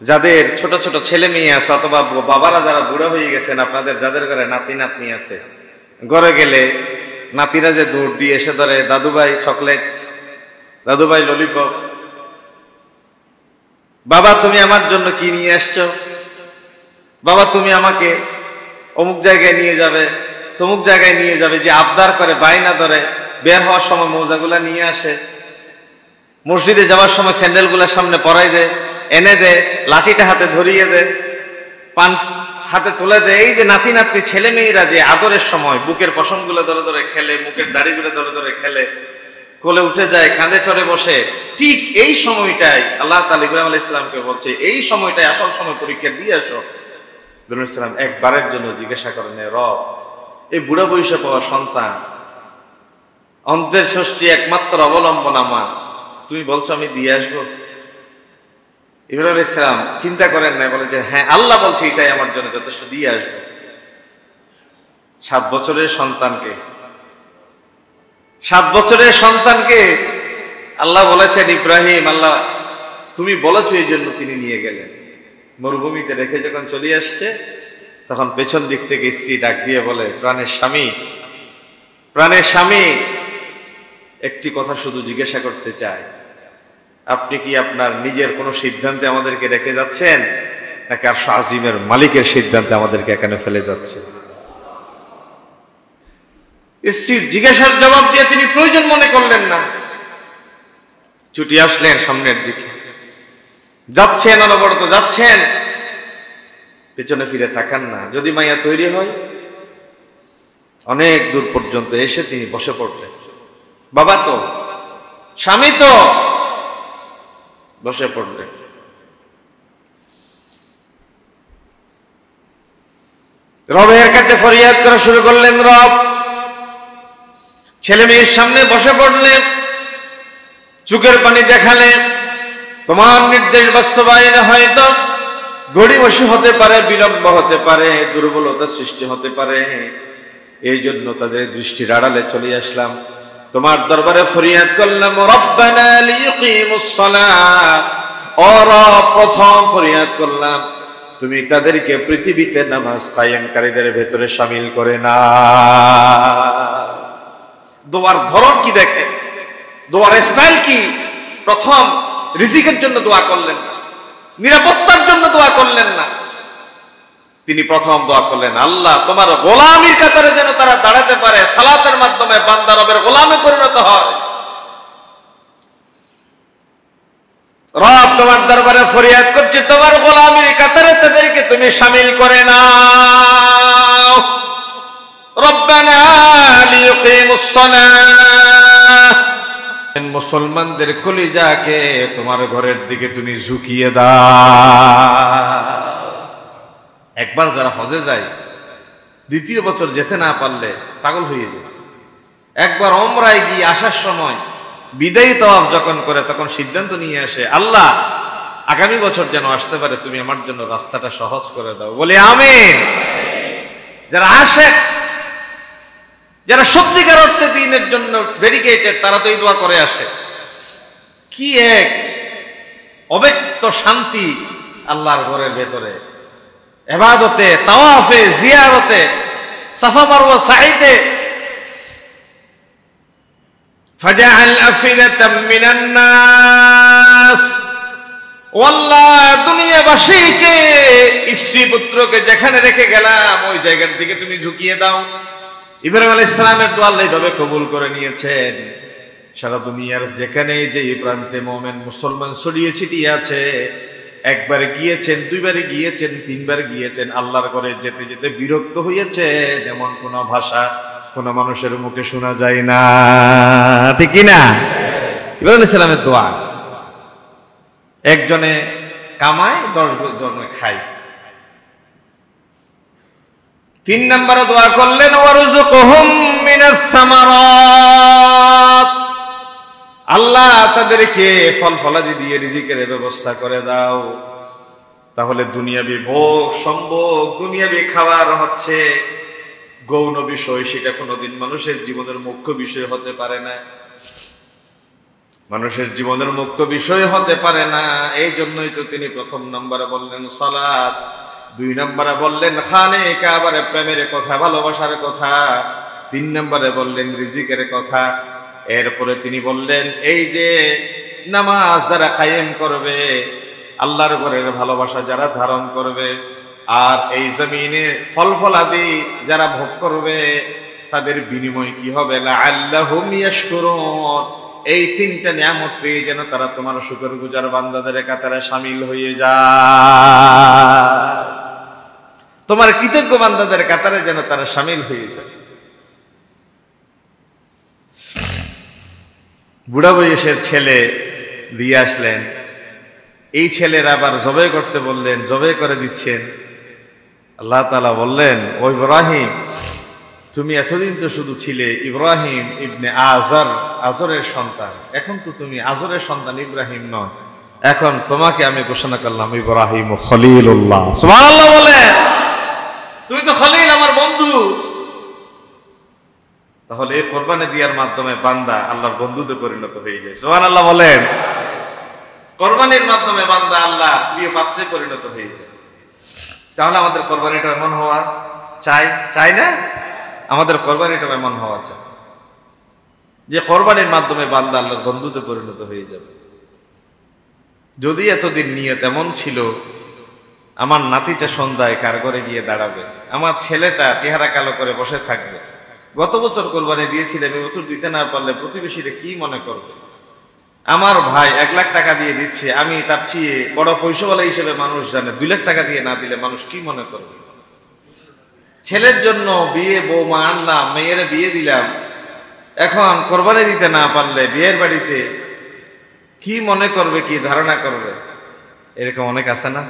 যাদের ছোট ছোট ছেলে মেয়ে আছে, অথবা বাবারা যারা বুড়ো হয়ে গেছেন, আপনাদের যাদের ঘরে নাতি নাতনি আছে, ঘরে গেলে নাতিরা যে দৌড় দিয়ে এসে ধরে, দাদুভাই চকলেট, দাদুভাই ললিপপ, বাবা তুমি আমার জন্য কি নিয়ে আসছো, বাবা তুমি আমাকে অমুক জায়গায় নিয়ে যাবে, তমুক জায়গায় নিয়ে যাবে, যে আবদার করে, বায়না ধরে, বের হওয়ার সময় মৌজাগুলা নিয়ে আসে, মসজিদে যাওয়ার সময় স্যান্ডেলগুলার সামনে পরাই দেয়, এনে দে, লাঠিটা হাতে ধরিয়ে দে, পান হাতে তুলে দে। এই যে নাতি নাতনি ছেলে মেয়েরা যে আদরের সময় বুকের পশমগুলো ধরে ধরে খেলে, মুখের দাড়িগুলো ধরে ধরে খেলে, কোলে উঠে যায়, কাঁধে চড়ে বসে, ঠিক এই সময়টাই আল্লাহ তাআলা ইব্রাহিম আলাইহিস সালামকে বলছে, এই সময়টাই আসল সময়, পরীক্ষা দিয়ে আসো। ইব্রাহিম আলাইহিস সালাম একবারের জন্য জিজ্ঞাসা করেন, রব, এই বুড়া বয়সে পাওয়া সন্তান, অন্তের ষষ্ঠী একমাত্র অবলম্বন আমার, তুমি বলছো আমি দিয়ে আসবো? ইব্রাহিম আলাইহিস সালাম চিন্তা করেন না, বলে যে হ্যাঁ, আল্লাহ বলছে এটাই আমার জন্য যথেষ্ট, দিয়ে আসবো। 7 বছরের সন্তানকে, 7 বছরের সন্তানকে আল্লাহ বলেছেন, ইব্রাহিম, আল্লাহ তুমি বলেছো এই জন্য তিনি নিয়ে গেলেন। মরুভূমিতে রেখে যখন চলে আসছে, তখন পেছন দিক থেকে স্ত্রী ডাক দিয়ে বলে, প্রাণের স্বামী, প্রাণের স্বামী, একটি কথা শুধু জিজ্ঞাসা করতে চাই, আপনি কি আপনার নিজের কোনো সিদ্ধান্তে আমাদেরকে রেখে যাচ্ছেন, নাকি আরশ আজিমের মালিকের সিদ্ধান্তে আমাদেরকে এখানে ফেলে যাচ্ছে? স্ত্রীর জিজ্ঞাসার জবাব দিয়ে তিনি প্রয়োজন মনে করলেন না, ছুটি আসলেন সামনের দিকে, যাচ্ছেন, অনবরত যাচ্ছেন, পেছনে ফিরে তাকান না। যদি মাইয়া তৈরি হয়, অনেক দূর পর্যন্ত এসে তিনি বসে পড়লেন। বাবা তো, স্বামী তো, বসে পড়লেন। রবের কাছে ফরিয়াদ করা শুরু করলেন, রব, ছেলে মেয়ের সামনে বসে পড়লেন, চোখের পানি দেখালে, তোমার নির্দেশ বাস্তবায়নে হয়তো গড়িমসি হতে পারে, বিলম্ব হতে পারে, দুর্বলতা সৃষ্টি হতে পারে, এই জন্য তাদের দৃষ্টির আড়ালে চলে আসলাম, তোমার দরবারে ফরিয়াদ করলাম, রব্বানা লিয়ুকিমুস সালাহ, ও রব, প্রথম ফরিয়াদ করলাম, তুমি তাদেরকে পৃথিবীতে নামাজ কায়েমকারীদের ভেতরে শামিল করে না। দোয়ার ধরন কি দেখেন, দোয়ার স্টাইল কি! প্রথম রিজিকের জন্য দোয়া করলেন না, নিরাপত্তার জন্য দোয়া করলেন না, তিনি প্রথম দোয়া করলেন, আল্লাহ তোমার গোলামির কাতারে যেন তারা দাঁড়াতে পারে, সালাতের মাধ্যমে বান্দা রবের গোলামে পরিণত হয়। রব, তোমার দরবারে ফরিয়াদ করছি, তোমার গোলামির কাতারে তাদেরকে তুমি শামিল করে নাও। রব্বানা লিয়ুকিমুস সালাহ, মুসলমানদের কলিজাকে তোমার ঘরের দিকে তুমি ঝুঁকিয়ে দাও। একবার যারা হজে যায়, দ্বিতীয় বছর যেতে না পারলে পাগল হয়ে যায়। একবার ওমরায় গিয়ে আসার সময় বিদায়ী তাওয়াফ যখন করে, তখন সিদ্ধান্ত নিয়ে আসে, আল্লাহ আগামী বছর যেন আসতে পারে, তুমি আমার জন্য রাস্তাটা সহজ করে দাও। বলে আমিন। যারা আশেক, যারা সত্যিকার অর্থে দ্বীনের জন্য ডেডিকেটেড, তারা তো এই দোয়া করে আসে। কি এক অব্যক্ত শান্তি আল্লাহর ঘরের ভেতরে, ইবাদতে, তাওয়াফে, জিয়ারতে, সাফা মারওয়া সাইতে। ফাজআল আফিদাতাম মিনান নাস, ওয়াল্লাহ দুনিয়াবাসীকে, স্ত্রী পুত্রকে যেখানে রেখে গেলাম ওই জায়গার দিকে তুমি ঝুঁকিয়ে দাও। ইব্রাহিম আলাইহিস সালামের দোয়া আল্লাহ এইভাবে কবুল করে নিয়েছেন। সারা দুনিয়ার যেখানে যে প্রান্তে মুমিন মুসলমান ছড়িয়ে ছিটিয়ে আছে, একবার গিয়েছেন, দুইবার গিয়েছেন, তিনবার গিয়েছেন, আল্লাহর ঘরে যেতে যেতে বিরক্ত হয়েছে, এমন কোন ভাষা কোন মানুষের মুখে শোনা যায় না, ঠিক কিনা? ইব্রাহিম ইসলামের দোয়া, একজনে কামায় 10 জনে খায়। 3 নম্বরে দোয়া করলেন ওয়ারযুকহুম মিনাস সামারাত, আল্লাহ তাদেরকে ফল ফলাদি দিয়ে রিজিকের ব্যবস্থা করে দাও। তাহলে দুনিয়াবি ভোগ সম্ভোগ, দুনিয়াবি খাবার হচ্ছে গৌণ বিষয়, সেটা কোনোদিন মানুষের জীবনের মুখ্য বিষয় হতে পারে না, মানুষের জীবনের মুখ্য বিষয় হতে পারে না। এই জন্যই তো তিনি প্রথম নম্বরে বললেন সালাত, 2 নম্বরে বললেন খানে কাবার প্রেমের কথা, ভালোবাসার কথা, 3 নম্বরে বললেন রিজিকের কথা। এরপরে তিনি বললেন এই যে নামাজ যারা কায়েম করবে, আল্লাহর ঘরের ভালোবাসা যারা ধারণ করবে, আর এই জমিনে ফল ফলাদি যারা ভোগ করবে, তাদের বিনিময় কি হবে? লাআল্লাহুম ইয়াশকুরুন, এই 3টা নিয়ামত পেয়ে যেন তারা তোমার শুকরগুজার বান্দাদের কাতারে শামিল হয়ে যায়, তোমার কৃতজ্ঞ বান্দাদের কাতারে যেন তারা শামিল হয়ে যায়। বুড়া বয়সের ছেলে দিয়ে আসলেন, এই ছেলের আবার জবাই করতে বললেন, জবাই করে দিচ্ছেন। আল্লাহ তাআলা বললেন ও ইব্রাহিম, তুমি এতদিন তো শুধু ছিলে ইব্রাহিম ইবনে আজর, আজরের সন্তান, এখন তো তুমি আজরের সন্তান ইব্রাহিম নয়, এখন তোমাকে আমি ঘোষণা করলাম ইব্রাহিম খলিলুল্লাহ। সুবহানাল্লাহ বলেন, তুমি তো খলিল, আমার বন্ধু। তাহলে এই কোরবানি দেওয়ার মাধ্যমে বান্দা আল্লাহর বন্ধুতে পরিণত হয়ে যায়। সুবহানাল্লাহ বলেন, কোরবানির মাধ্যমে বান্দা আল্লাহ প্রিয় পাত্রে পরিণত হয়ে যায়। তাহলে আমাদের কোরবানিটা এমন হওয়া চাই, চাই না? আমাদের কোরবানিটা এমন হওয়া চাই যে কোরবানির মাধ্যমে বান্দা আল্লাহর বন্ধুতে পরিণত হয়ে যাবে। যদি এতদিন নিয়ত এমন ছিল আমার নাতিটা সন্ধ্যায় কার ঘরে গিয়ে দাঁড়াবে, আমার ছেলেটা চেহারা কালো করে বসে থাকবে, গত বছর কোরবানি দিয়েছিলাম, এই বছর দিতে না পারলে প্রতিবেশীরা কি মনে করবে, আমার ভাই 1 লাখ টাকা দিয়ে দিচ্ছে, আমি তার চেয়ে বড় পয়সাওয়ালা হিসেবে মানুষ জানে, 2 লাখ টাকা দিয়ে না দিলে মানুষ কি মনে করবে? ছেলের জন্য বিয়ে বৌমা আনলাম, মেয়ের বিয়ে দিলাম, এখন কোরবানি দিতে না পারলে বিয়ের বাড়িতে কি মনে করবে, কি ধারণা করবে? এরকম অনেক আছে না?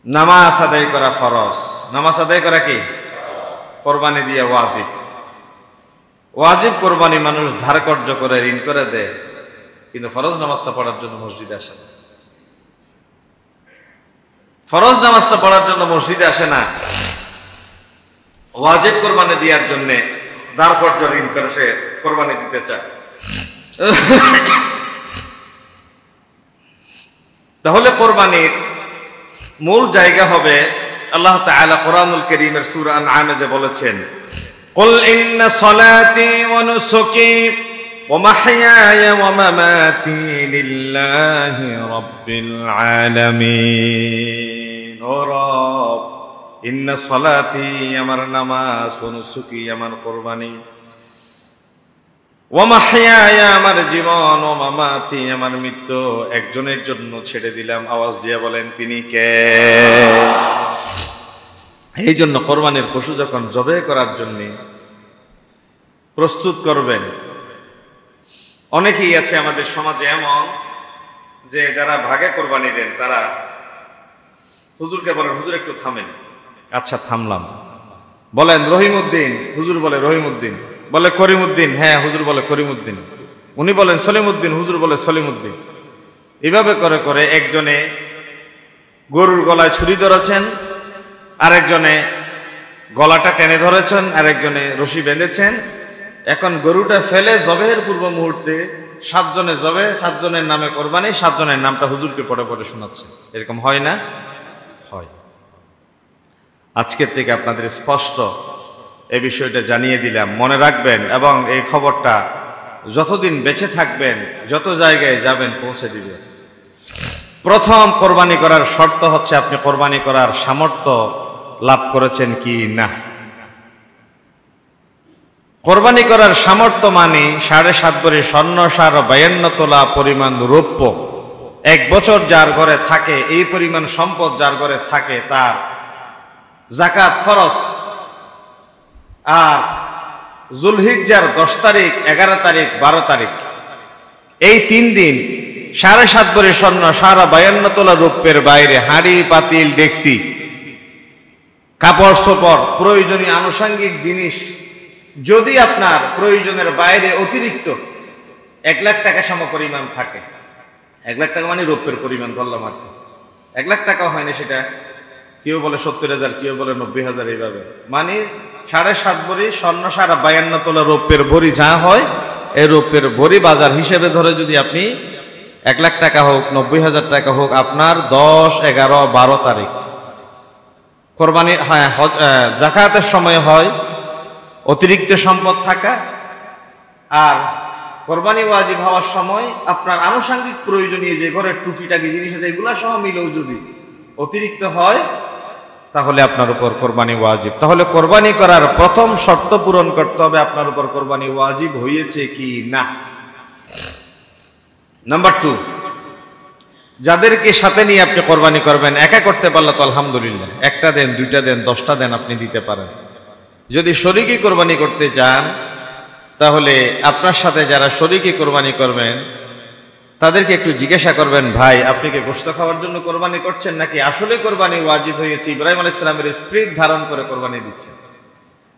নামাজ আদায় করা ফরজ, নামাজ আদায় করা কি? কোরবানি দিয়ে ওয়াজিব। ওয়াজিব কোরবানি মানুষ ধার কর্য করে, ঋণ করে দেয়, কিন্তু ফরজ নামাজটা পড়ার জন্য মসজিদে আসে না। ফরজ নামাজটা পড়ার জন্য মসজিদে আসে না, ওয়াজিব কোরবানি দেওয়ার জন্য ধার কর্য ঋণ করে সে কোরবানি দিতে চায়। তাহলে কোরবানির মূল জায়গা হবে, আল্লাহ তাআলা কোরআনুল কারীমের সূরা আনআমে যে বলেছেন কুল ইন্না সলাতি ওয়া নুসুকি ওয়া মাহইয়ায়া ওয়া মামাতি লিল্লাহি রাব্বিল আলামিন। ও রব, ইন্না সলাতি আমার নামাজ, ওয়া নুসুকি আমার কোরবানি, ওয়া মাহইয়ায়া আমার জীবন, ওয়া মামাতি আমার মৃত্যু একজনের জন্য ছেড়ে দিলাম। আওয়াজ দিয়ে বলেন তিনি কে? এই জন্য কোরবানির পশু যখন জবাই করার জন্য প্রস্তুত করবেন, অনেকেই আছে আমাদের সমাজে এমন যে যারা ভাগে কোরবানি দেন তারা হুজুরকে বলেন হুজুর একটু থামেন। আচ্ছা থামলাম। বলেন রহিমউদ্দিন, হুজুর বলে রহিমউদ্দিন, বলে করিমউদ্দিন, হ্যাঁ হুজুর বলে করিমউদ্দিন, উনি বলেন সলিমউদ্দিন, হুজুর বলে সলিমউদ্দিন। এভাবে করে করে একজনে গরুর গলায় ছুরি ধরেছেন, আরেকজনে গলাটা টেনে ধরেছেন, আরেকজনে রশি বেঁধেছেন। এখন গরুটা ফেলে জবের পূর্ব মুহূর্তে 7 জনে জবে, 7 জনের নামে কোরবানি, 7 জনের নামটা হুজুরকে পড়ে পড়ে শোনাচ্ছে। এরকম হয় না? হয়। আজকের থেকে আপনাদের স্পষ্ট এই বিষয়টা জানিয়ে দিলাম, মনে রাখবেন এবং এই খবরটা যতদিন বেঁচে থাকবেন যত জায়গায় যাবেন পৌঁছে দিবেন। প্রথম কোরবানি করার শর্ত হচ্ছে আপনি কোরবানি করার সামর্থ্য লাভ করেছেন কি না। কোরবানি করার সামর্থ্য মানে 7.5 ভরি স্বর্ণ, 52 তোলা পরিমাণ রৌপ্য এক বছর যার ঘরে থাকে, এই পরিমাণ সম্পদ যার ঘরে থাকে, তার যাকাত ফরজ। আর যুলহিজ্জার 10 তারিখ, 11 তারিখ, 12 তারিখ, এই 3 দিন 7.5 ভরি স্বর্ণ, 52 তোলা রৌপ্যের বাইরে হাঁড়ি, পাতিল, ডেকচি, কাপড় চোপড়, প্রয়োজনীয় আনুষঙ্গিক জিনিস যদি আপনার প্রয়োজনের বাইরে অতিরিক্ত 1 লাখ টাকা সমপরিমাণ থাকে, 1 লাখ টাকা মানে রৌপ্যের পরিমাণ ধরলাম আর কি, 1 লাখ টাকা হয়নি, সেটা কেউ বলে 70,000, কেউ বলে 90,000, এইভাবে মানে 7.5 ভরি স্বর্ণ, 52 তোলা রৌপ্যের ভরি যা হয়, এই রৌপ্যের ভরি বাজার হিসেবে ধরে যদি আপনি 1 লাখ টাকা হোক, 90,000 টাকা হোক, আপনার 10, 11, 12 তারিখ কোরবানি, হ্যাঁ যাকাতের সময় হয় অতিরিক্ত সম্পদ থাকা, আর কোরবানি ওয়াজিব হওয়ার সময় আপনার আনুষঙ্গিক প্রয়োজনীয় যে ঘরের টুকিটাকি জিনিস আছে এগুলা সহ মিলেও যদি অতিরিক্ত হয়, তাহলে আপনার উপর কোরবানি ওয়াজিব। তাহলে কোরবানি করার প্রথম শর্ত পূরণ করতে হবে, আপনার উপর কোরবানি ওয়াজিব হয়েছে কি না। নাম্বার 2, যাদেরকে সাথে নিয়ে আপনি কোরবানি করবেন, একা করতে পারলে তো আলহামদুলিল্লাহ, 1টা দেন, 2টা দেন, 10টা দেন, আপনি দিতে পারেন। যদি শরীকি কোরবানি করতে চান, তাহলে আপনার সাথে যারা শরীকি কোরবানি করবেন তাদেরকে একটু জিজ্ঞাসা করবেন, ভাই আপনি কি গোশত খাওয়ার জন্য কোরবানি করছেন নাকি আসলে কোরবানি ওয়াজিব হয়েছে, ইব্রাহিম আলাইহিস সালামের স্পিরিট ধারণ করে কোরবানি দিচ্ছেন?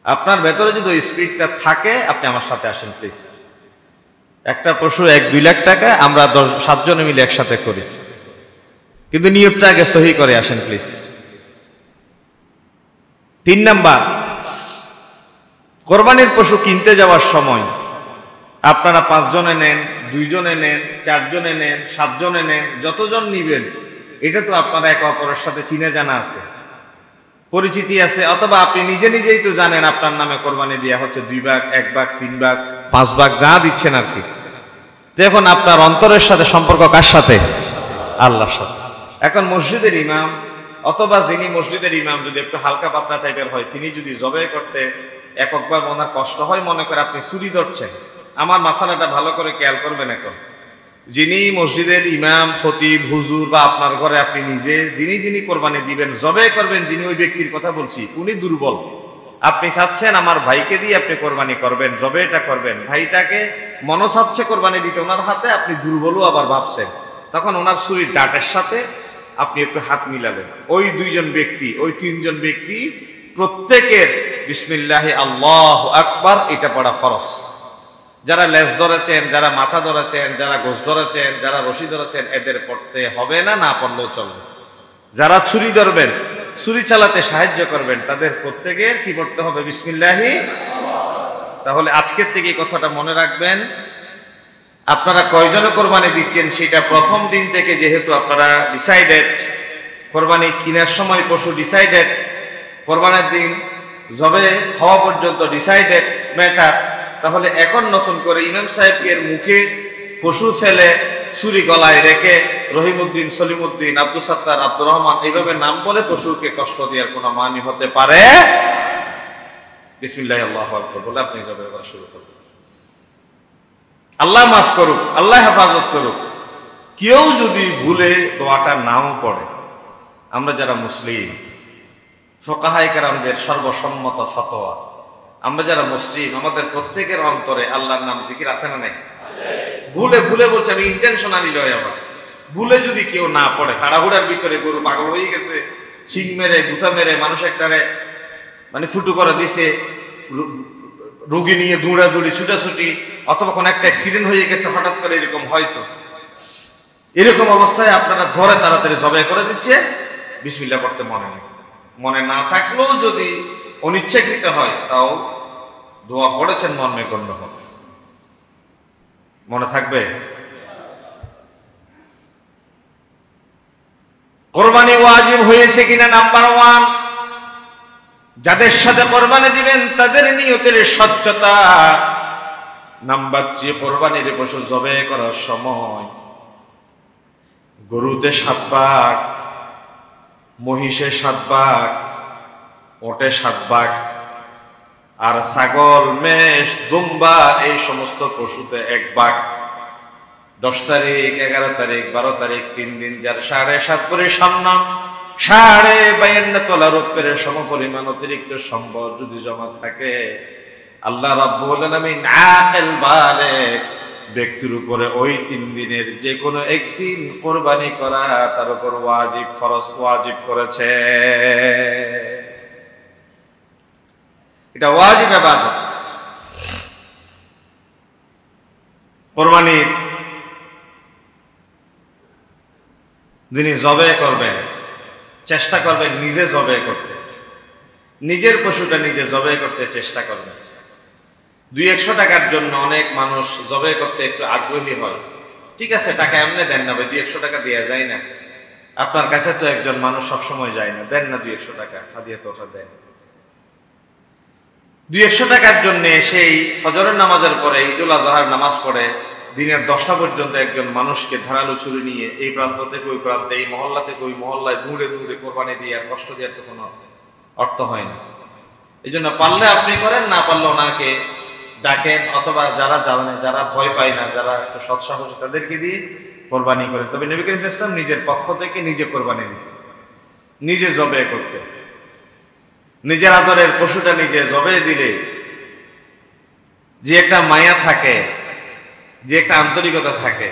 আপনার ভেতরে যদি ওই স্পিরিটটা থাকে, আপনি আমার সাথে আসেন প্লিজ। একটা পশু 1-2 লাখ টাকা আমরা 7 জনে মিলে একসাথে করি, কিন্তু নিয়তটা আগে সহি করে আসেন প্লিজ। 3 নাম্বার, কোরবানির পশু কিনতে যাওয়ার সময় আপনারা 5 জনে নেন, 2 জনে নেন, 4 জনে নেন, 7 জনে নেন, যতজন নিবেন, এটা তো আপনারা একে অপরের সাথে চিনে জানা আছে, পরিচিতি আছে, অথবা আপনি নিজে নিজেই তো জানেন আপনার নামে কোরবানি দেওয়া হচ্ছে 2 ভাগ, 1 ভাগ, 3 ভাগ, 5 ভাগ, যা দিচ্ছেন আর কি। দেখুন আপনার অন্তরের সাথে সম্পর্ক কার সাথে? আল্লাহর সাথে। এখন মসজিদের ইমাম অথবা যিনি মসজিদের ইমাম যদি একটু হালকা পাতলা টাইপের হয়, তিনি যদি জবাই করতে এককভাবে ওনার কষ্ট হয়, মনে করে আপনি চুরি ধরছেন, আমার মাসালাটা ভালো করে খেয়াল করবেন। এখন যিনি মসজিদের ইমাম, খতিব, হুজুর বা আপনার ঘরে আপনি নিজে যিনি কোরবানি দিবেন, জবাই করবেন, যিনি ওই ব্যক্তির কথা বলছি, উনি দুর্বল। আপনি চাচ্ছেন আমার ভাইকে দিয়ে আপনি কোরবানি করবেন, জবাইটা করবেন, ভাইটাকে মনে চাচ্ছে কোরবানি দিতে ওনার হাতে, আপনি দুর্বলও আবার ভাবছেন, তখন ওনার ছুরির ডাটের সাথে আপনি একটু হাত মিলালেন। ওই 2 জন ব্যক্তি, ওই 3 জন ব্যক্তি প্রত্যেকের বিসমিল্লাহি আল্লাহু আকবার এটা পড়া ফরজ। যারা লেজ ধরেছেন, যারা মাথা ধরেছেন, যারা গোশ ধরেছেন, যারা রশি ধরেছেন, এদের পড়তে হবে না, না পড়লেও চলবে। যারা ছুরি ধরবেন, ছুরি চালাতে সাহায্য করবেন, তাদের প্রত্যেকের কি পড়তে হবে? বিসমিল্লাহি। তাহলে আজকের থেকে এই কথাটা মনে রাখবেন, আপনারা কয়জনে কোরবানি দিচ্ছেন সেটা প্রথম দিন থেকে যেহেতু আপনারা ডিসাইডেড, কোরবানি কেনার সময় পশু ডিসাইডেড, কোরবানির দিন জবে হওয়া পর্যন্ত ডিসাইডেড ম্যাটার, তাহলে এখন নতুন করে ইমাম সাহেবের মুখে পশু ফেলে ছুরি গলায় রেখে রহিমউদ্দিন, সলিমউদ্দিন, আব্দুল সাত্তার, আব্দুর রহমান এইভাবে নাম বলে পশুকে কষ্ট দেওয়ার কোনো মানি হতে পারে? বিসমিল্লাহি আল্লাহু আকবার বলে আপনি জবে করা শুরু করবেন। আল্লাহ মাফ করুক, আল্লাহ হেফাজত করুক। কেউ যদি ভুলে দোয়াটা নাও পড়ে, আমরা যারা মুসলিম, ফুকাহায়ে কেরামদের সর্বসম্মত ফতোয়া, আমরা যারা মুসলিম, আমাদের প্রত্যেকের অন্তরে আল্লাহর নাম জিকির আছে না নাই? ভুলে ভুলে বলছে, আমি ইন্টেনশনালি লয়, আমার ভুলে যদি কেউ না পড়ে, তাড়াহুড়ার ভিতরে গরু পাগল হয়ে গেছে, শিং মেরে গুতা মেরে মানুষ একটারে মানে ফুটু করে দিছে, রোগী নিয়ে দৌড়াদৌড়ি, ছুটাছুটি, অথবা কোনো একটা অ্যাক্সিডেন্ট হয়ে গেছে হঠাৎ করে, এরকম হয়তো, এরকম অবস্থায় আপনারা ধরে তাড়াতাড়ি জবাই করে দিচ্ছে, বিসমিল্লাহ করতে মনে নেই। মনে না থাকলেও যদি অনিচ্ছাকৃত হয়, তাও দোয়া পড়েছেন মর্মে গণ্য হবে। মনে থাকবে? কোরবানি ওয়াজিব হয়েছে কিনা, নাম্বার 1, যাদের সাথে কোরবানি দিবেন তাদের নিয়তের স্বচ্ছতা। নাম্বার 3, কোরবানির পশু জবাই করার সময় গরুতে 7 ভাগ, মহিষে 7 ভাগ, ওটে 7 ভাগ, আর ছাগল, মেষ, দুম্বা এই সমস্ত পশুতে 1 ভাগ 10 তারিখ, 11 তারিখ, 12 তারিখ, 3 দিন যার 7.5 ভরি স্বর্ণ, 52 তোলা রূপের সমপরিমাণ অতিরিক্ত সম্পদ যদি জমা থাকে, আল্লাহ রাব্বুল আলামিন আকিল বালিগ ব্যক্তির উপরে ওই 3 দিনের যে কোনো একদিন কোরবানি করা তার উপর ওয়াজিব, ফরজ ওয়াজিব করেছে। এটা ওয়াজিব ইবাদত। কোরবানির যিনি জবে করবেন চেষ্টা করবেন নিজে জবে করতে, নিজের পশুটা নিজে জবে করতে চেষ্টা করবেন। 200-100 টাকার জন্য অনেক মানুষ জবে করতে একটু আগ্রহী হয়। ঠিক আছে, টাকা এমনি দেন না ভাই, 200-100 টাকা দেওয়া যায় না। আপনার কাছে তো একজন মানুষ সবসময় যায় না, দেন না 200-100 টাকা হাদিয়া তোফা দেন। 200-100 টাকার জন্য সেই ফজরের নামাজের পরে ঈদুল আজহার নামাজ পড়ে দিনের 10টা পর্যন্ত একজন মানুষকে ধারালো ছুরি নিয়ে এই প্রান্ত থেকে ওই প্রান্তে, এই মহল্লা থেকে ওই মহল্লায় দূরে দূরে কোরবানি দিয়ে আর কষ্ট দেওয়ার তো কোনো অর্থ হয় না। এই জন্য পারলে আপনি করেন, না পারলে ওনাকে ডাকেন, অথবা যারা জানে, যারা ভয় পায় না, যারা একটু সৎসাহসী তাদেরকে দিয়ে কোরবানি করেন। তবে নবী করিম সাল্লাল্লাহু আলাইহি ওয়াসাল্লাম নিজের পক্ষ থেকে নিজে কোরবানি দিতেন, নিজে জবে করতে। নিজের আদরের পশুটা নিজে জবে দিলে যে একটা মায়া থাকে, যে একটা আন্তরিকতা থাকে,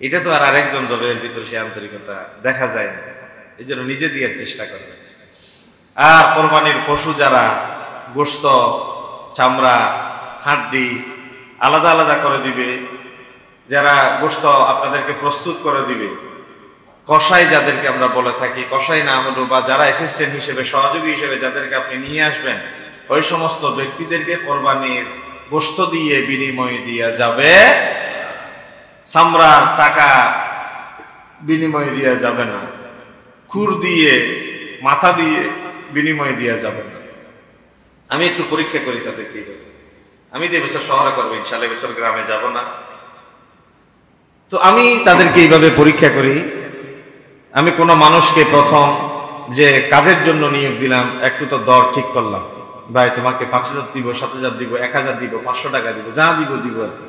এটা তো আর আরেকজন জবের ভিতরে সে আন্তরিকতা দেখা যায় না। এই জন্য নিজে দেওয়ার চেষ্টা করবে। আর কোরবানির পশু যারা গোশত, চামড়া, হাড্ডি আলাদা আলাদা করে দিবে, যারা গোশত আপনাদেরকে প্রস্তুত করে দিবে, কসাই যাদেরকে আমরা বলে থাকি, কসাই না হলো বা যারা অ্যাসিস্ট্যান্ট হিসেবে, সহযোগী হিসেবে যাদেরকে আপনি নিয়ে আসবেন, ওই সমস্ত ব্যক্তিদেরকে কোরবানির গোশত দিয়ে বিনিময় দেওয়া যাবে, চামড়ার টাকা বিনিময় দেওয়া যাবে না, খুর দিয়ে, মাথা দিয়ে বিনিময় দেওয়া যাবে না। আমি একটু পরীক্ষা করি তাদেরকে এইভাবে। আমি তো এবছর শহরে করবো ইনশাআল্লাহ, এবছর গ্রামে যাব না। তো আমি তাদেরকে এইভাবে পরীক্ষা করি। আমি কোনো মানুষকে প্রথম যে কাজের জন্য নিয়োগ দিলাম, একটু তো দর ঠিক করলাম, ভাই তোমাকে 5,000 দিব, 7,000 দিব, 1,000 দিব, 500 টাকা দিব, যা দিব দিব আর কি।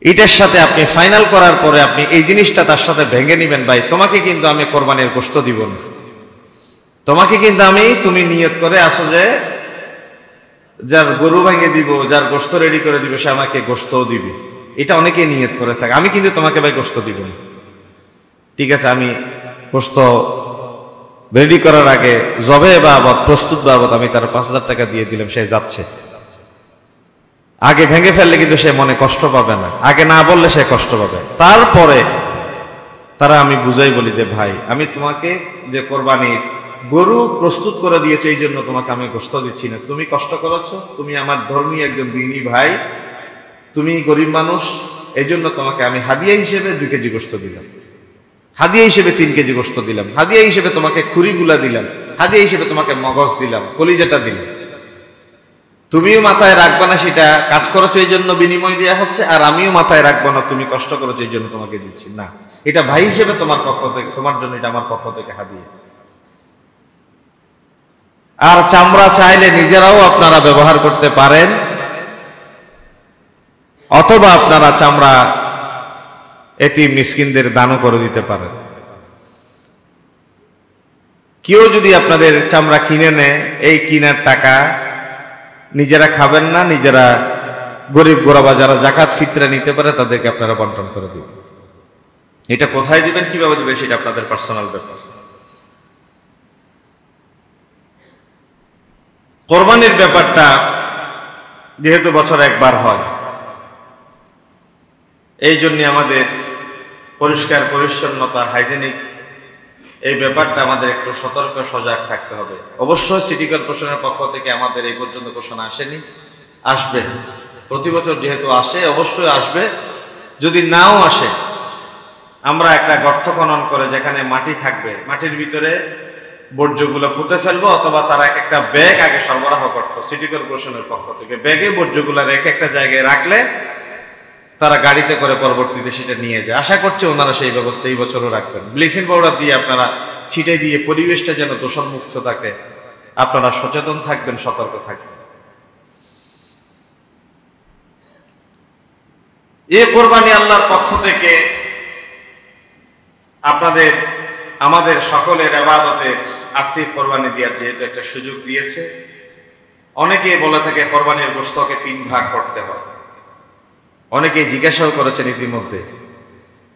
এটার সাথে আপনি ফাইনাল করার পরে আপনি এই জিনিসটা তার সাথে ভেঙে নিবেন, ভাই তোমাকে কিন্তু আমি কোরবানির গোশত দিব না, তোমাকে কিন্তু আমি, তুমি নিয়ত করে আসো যে যার গরু ভেঙে দিব, যার গোশত রেডি করে দিবে সে আমাকে গোশতও দিবে, এটা অনেকেই নিয়ত করে থাকে। আমি কিন্তু তোমাকে ভাই গোশত দিব না। ঠিক আছে, আমি গোশত রেডি করার আগে জবে বাবদ, প্রস্তুত বাবদ আমি তার 5,000 টাকা দিয়ে দিলাম, সে যাচ্ছে। আগে ভেঙে ফেললে কিন্তু সে মনে কষ্ট পাবে না, আগে না বললে সে কষ্ট পাবে। তারপরে তারা আমি বুঝাই বলি যে ভাই আমি তোমাকে যে কোরবানির গরু প্রস্তুত করে দিয়েছে এই জন্য তোমাকে আমি গোশত দিচ্ছি না, তুমি কষ্ট করেছো, তুমি আমার ধর্মীয় একজন দিনী ভাই, তুমি গরিব মানুষ, এই জন্য তোমাকে আমি হাদিয়া হিসেবে 2 কেজি গোশত দিলাম, হাদিয়া হিসেবে 3 কেজি গোশত দিলাম, হাদিয়া হিসেবে তোমাকে খুরিগুলা দিলাম, হাদিয়া হিসেবে তোমাকে মগজ দিলাম, কলিজাটা দিলাম। তুমিও মাথায় রাখবা না সেটা কাজ করেছো এই জন্য বিনিময় দেওয়া হচ্ছে, আর আমিও মাথায় রাখবো না তুমি কষ্ট করেছো এই জন্য তোমাকে দিচ্ছি না, এটা ভাই হিসেবে তোমার পক্ষ থেকে, তোমার জন্য এটা আমার পক্ষ থেকে হাদিয়া। আর চামড়া চাইলে নিজেরাও আপনারা ব্যবহার করতে পারেন, অথবা আপনারা চামড়া এতিম মিসকিনদের দানও করে দিতে পারেন। কেউ যদি আপনাদের চামড়া কিনে নেয়, এই কিনার টাকা নিজেরা খাবেন না, নিজেরা গরিব গোরাবা যারা যাকাত ফিতরা নিতে পারে তাদেরকে আপনারা বন্টন করে দিবেন। এটা কোথায় দিবেন, কিভাবে দিবেন সেটা আপনাদের পার্সোনাল ব্যাপার। কোরবানির ব্যাপারটা যেহেতু বছর একবার হয়, এই জন্য আমাদের পরিষ্কার পরিচ্ছন্নতা, হাইজেনিক এই ব্যাপারটা আমাদের একটু সতর্ক সজাগ থাকতে হবে। অবশ্যই সিটি কর্পোরেশনের পক্ষ থেকে আমাদের এই পর্যন্ত ঘোষণা আসেনি, আসবে প্রতি বছর যেহেতু আসে, অবশ্যই আসবে। যদি নাও আসে আমরা একটা গর্ত খনন করে যেখানে মাটি থাকবে, মাটির ভিতরে বর্জ্যগুলো পুঁতে ফেলবো, অথবা তারা একটা ব্যাগ আগে সরবরাহ করতো সিটি কর্পোরেশনের পক্ষ থেকে, ব্যাগে বর্জ্যগুলো রেখে একটা জায়গায় রাখলে তারা গাড়িতে করে পরবর্তীতে সেটা নিয়ে যায়। আশা করছি ওনারা সেই ব্যবস্থা এই বছরও রাখবেন। ব্লিচিং পাউডার দিয়ে আপনারা ছিটাই দিয়ে পরিবেশটা যেন দূষণমুক্ত থাকে, আপনারা সচেতন থাকবেন, সতর্ক থাকবেন। এই কোরবানি আল্লাহর পক্ষ থেকে আপনাদের আমাদের সকলের ইবাদতের আর্থিক কোরবানি দেওয়ার যেহেতু একটা সুযোগ দিয়েছে, অনেকেই বলে থাকে কোরবানির গোশতকে 3 ভাগ করতে হয়। অনেকেই জিজ্ঞাসাও করেছেন ইতিমধ্যে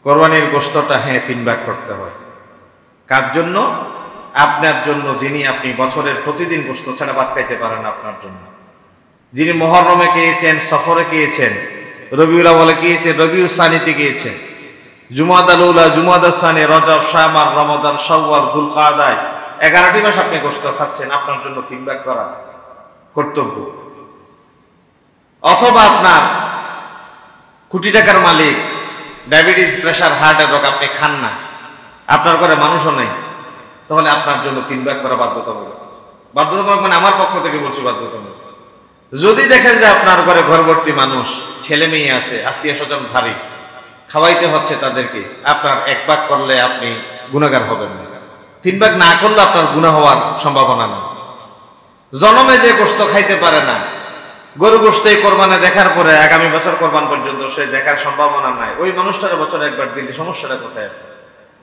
কোরবানির গোশতটা 3 ভাগ করতে হয় কার জন্য? আপনার জন্য, যিনি আপনি বছরের প্রতিদিন গোশত ছাড়া ভাত খাইতে পারেন, আপনার জন্য। যিনি মুহররমে গিয়েছেন, সফরে গিয়েছেন, রবিউল আউয়ালে গিয়েছেন, রবিউল সানিতে গিয়েছেন, জুমাদাল উলা, জুমাদাল সানি, রজব, শাবান, রমাদান, শাওয়াল, যুলকাদায় 11টি মাস আপনি গোশত খাচ্ছেন, আপনার জন্য 3 ভাগ করা কর্তব্য। অথবা আপনার কোটি টাকার মালিক, ডায়াবেটিস, প্রেসার, হার্টের রোগ, আপনি খান না, আপনার ঘরে মানুষও নেই, তাহলে আপনার জন্য 3 ভাগ করা বাধ্যতামূলক। বাধ্যতামূলক মানে আমার পক্ষ থেকে বলছি বাধ্যতামূলক। যদি দেখেন যে আপনার ঘরে ঘরভর্তি মানুষ, ছেলে মেয়ে আছে, আত্মীয় স্বজন ভারী, খাওয়াইতে হচ্ছে তাদেরকে, আপনার 1 ভাগ করলে আপনি গুনাহগার হবেন না। 3 ভাগ না করলে আপনার গুনাহ হওয়ার সম্ভাবনা নেই। জনমে যে গোশত খাইতে পারে না, গরু গোশত এই কোরবানে দেখার পরে আগামী বছর কোরবান পর্যন্ত সে দেখার সম্ভাবনা নাই, ওই মানুষটার বছরে 1 বার দিলে সমস্যাটা কোথায় আছে?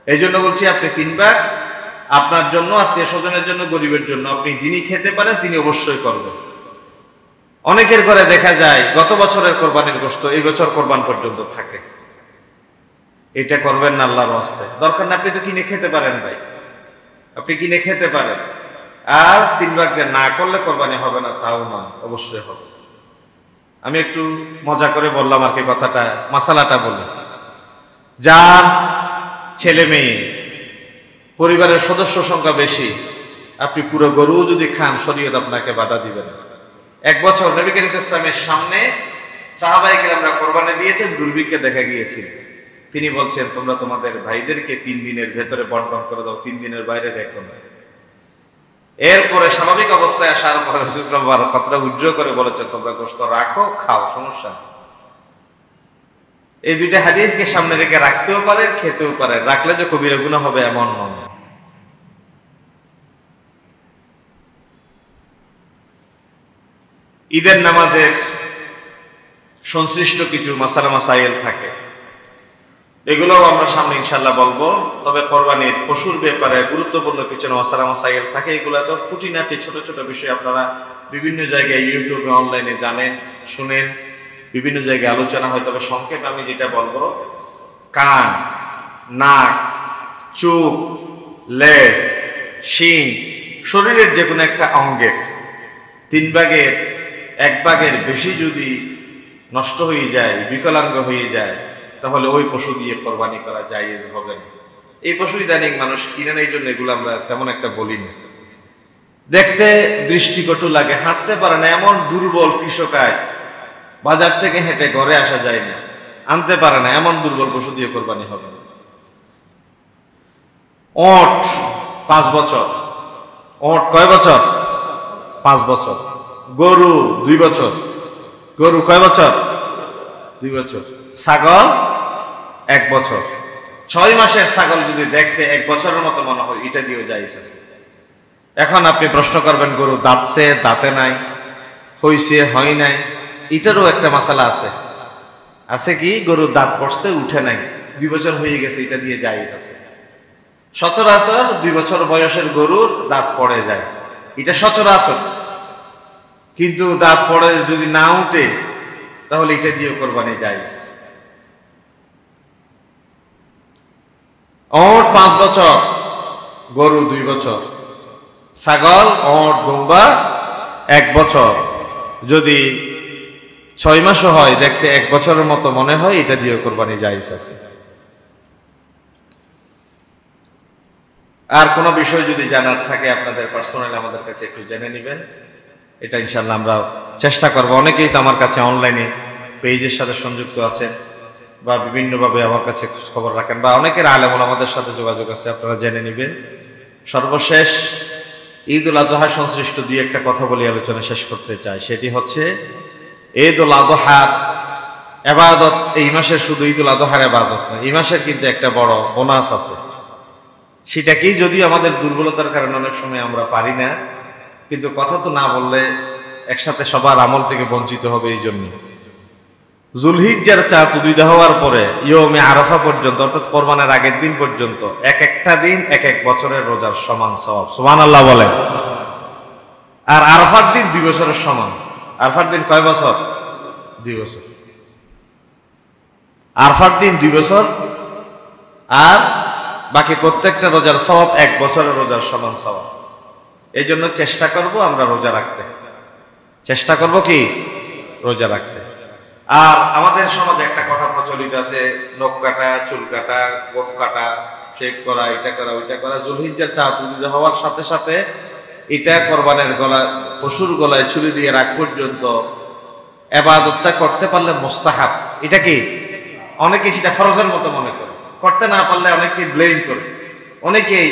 এই জন্য বলছি আপনি 3 ভাগ আপনার জন্য, আত্মীয় স্বজনের জন্য, গরিবের জন্য, আপনি যিনি খেতে পারেন তিনি অবশ্যই করবেন। অনেকের ঘরে দেখা যায় গত বছরের কোরবানির গোশত এই বছর কোরবান পর্যন্ত থাকে। এটা করবেন না আল্লাহর ওয়াস্তে। দরকার না, আপনি তো কিনে খেতে পারেন ভাই, আপনি কিনে খেতে পারেন। আর 3 ভাগ যে না করলে কোরবানি হবে না তাও নয়, অবশ্যই হবে। আমি একটু মজা করে বললাম আর কি কথাটা, মাসালাটা বলি। যার ছেলে মেয়ে, পরিবারের সদস্য সংখ্যা বেশি, আপনি পুরো গরু যদি খান, শরীয়ত আপনাকে বাধা দিবে না। 1 বছর নবী করিম সাল্লাল্লাহু আলাইহি ওয়াসাল্লামের সামনে সাহাবায়ে কেরামরা কোরবানি দিয়েছেন, দুর্ভিক্ষে দেখা গিয়েছিল। তিনি বলছেন, তোমরা তোমাদের ভাইদেরকে 3 দিনের ভেতরে বন্টন করে দাও, 3 দিনের বাইরে রেখো না। এরপরে স্বাভাবিক অবস্থায় আসার পরে রাসূল সাল্লাল্লাহু আলাইহি ওয়াসাল্লাম কথাটা উজ্জ্বল করে বলেছেন, তোমরা গোশত রাখো, খাও, সমস্যা নেই। এই 2টা হাদিসকে সামনে রেখে রাখতেও পারে, খেতেও পারে, রাখলে যে কবিরা গুনাহ হবে এমন নয়। ঈদের নামাজের সংশ্লিষ্ট কিছু মাসালা মাসাইল থাকে, এগুলোও আমরা সামনে ইনশাল্লাহ বলবো। তবে কোরবানির পশুর ব্যাপারে গুরুত্বপূর্ণ কিছু মাসালা মাসাইল থাকে, এগুলো তো খুঁটিনাটি ছোট ছোট বিষয় আপনারা বিভিন্ন জায়গায় ইউটিউবে, অনলাইনে জানেন, শুনেন, বিভিন্ন জায়গায় আলোচনা হয়। তবে সংক্ষেপে আমি যেটা বলবো, কান, নাক, চোখ, লেজ, শিং, শরীরের যে কোনো একটা অঙ্গের 3 ভাগের 1 ভাগের বেশি যদি নষ্ট হয়ে যায়, বিকলাঙ্গ হয়ে যায়, তাহলে ওই পশু দিয়ে কোরবানি করা জায়েজ হবে না। এই পশু ইদানিং মানুষ কিনে নেই, জন্য এগুলো আমরা তেমন একটা বলি না। দেখতে দৃষ্টিকটু লাগে, হাঁটতে পারে না, এমন দুর্বল কৃষকায়, বাজার থেকে হেঁটে ঘরে আসা যায় না, আনতে পারে না, এমন দুর্বল পশু দিয়ে কোরবানি হবে না। ওট 5 বছর, ওট কয় বছর? 5 বছর। গরু 2 বছর, গরু কয় বছর? 2 বছর। ছাগল 1 বছর। 6 মাসের ছাগল যদি দেখতে 1 বছরের মতো মনে হয়, এটা দিয়েও জায়েজ আছে। এখন আপনি প্রশ্ন করবেন, গরু দাঁতছে, দাঁতে নাই, হইছে, হয় নাই, এটারও একটা মাসালা আছে। আছে কি? গরু দাঁত পড়ছে, উঠে নাই, 2 বছর হয়ে গেছে, এটা দিয়ে জায়েজ আছে। সচরাচর 2 বছর বয়সের গরুর দাঁত পড়ে যায়, এটা সচরাচর। কিন্তু দাঁত পড়ে যদি না উঠে, তাহলে এটা দিয়ে কোরবানি জায়েজ। ওট 5 বছর, গরু 2 বছর, ছাগল, ওট, দুম্বা 1 বছর। যদি 6 মাসও হয়, দেখতে 1 বছরের মতো মনে হয়, এটা দিয়ে কোরবানি জায়েজ আছে। আর কোনো বিষয় যদি জানার থাকে আপনাদের পার্সোনালি আমাদের কাছে একটু জেনে নেবেন, এটা ইনশাল্লাহ আমরা চেষ্টা করব। অনেকেই তো আমার কাছে অনলাইনে পেজের সাথে সংযুক্ত আছেন, বা বিভিন্নভাবে আমার কাছে খবর রাখেন, বা অনেকের আলেম ওলামাদের সাথে যোগাযোগ আছে, আপনারা জেনে নেবেন। সর্বশেষ ঈদ উল আযহা সংশ্লিষ্ট 2-1টা কথা বলে আলোচনা শেষ করতে চাই। সেটি হচ্ছে ঈদ উল আযহার ইবাদত। এই মাসের শুধু ঈদ উল আযহার ইবাদত না, এই মাসের কিন্তু একটা বড় বোনাস আছে। সেটা কি? যদিও আমাদের দুর্বলতার কারণে অনেক সময় আমরা পারি না, কিন্তু কথা তো না বললে একসাথে সবার আমল থেকে বঞ্চিত হবে। এই জন্য যুলহিজ্জার চাঁদ উদিত হওয়ার পরে ইয়মে আরাফা পর্যন্ত, অর্থাৎ কোরবানের আগের দিন পর্যন্ত এক একটা দিন এক এক বছরের রোজার সমান সওয়াব। সুবহানাল্লাহ বলেন। আর আরাফার দিন 2 বছরের সমান। আরাফার দিন কয় বছর? 2 বছর। আরাফার দিন 2 বছর, আর বাকি প্রত্যেকটা রোজার সওয়াব 1 বছরের রোজার সমান সওয়াব। এই জন্য চেষ্টা করব আমরা রোজা রাখতে, চেষ্টা করব কি রোজা রাখতে। আর আমাদের সমাজে একটা কথা প্রচলিত আছে, নখ কাটা, চুল কাটা, গোফ কাটা, শেভ করা, এটা করা ওইটা করা। যুলহিজ্জার চাঁদ উদিত হওয়ার সাথে সাথে এটা কোরবানের গলা, পশুর গলায় ছুরি দিয়ে রাখ পর্যন্ত ইবাদতটা করতে পারলে মুস্তাহাব। এটা কি অনেকে সেটা ফরজের মতো মনে করে, করতে না পারলে অনেকে ব্লেম করে, অনেকেই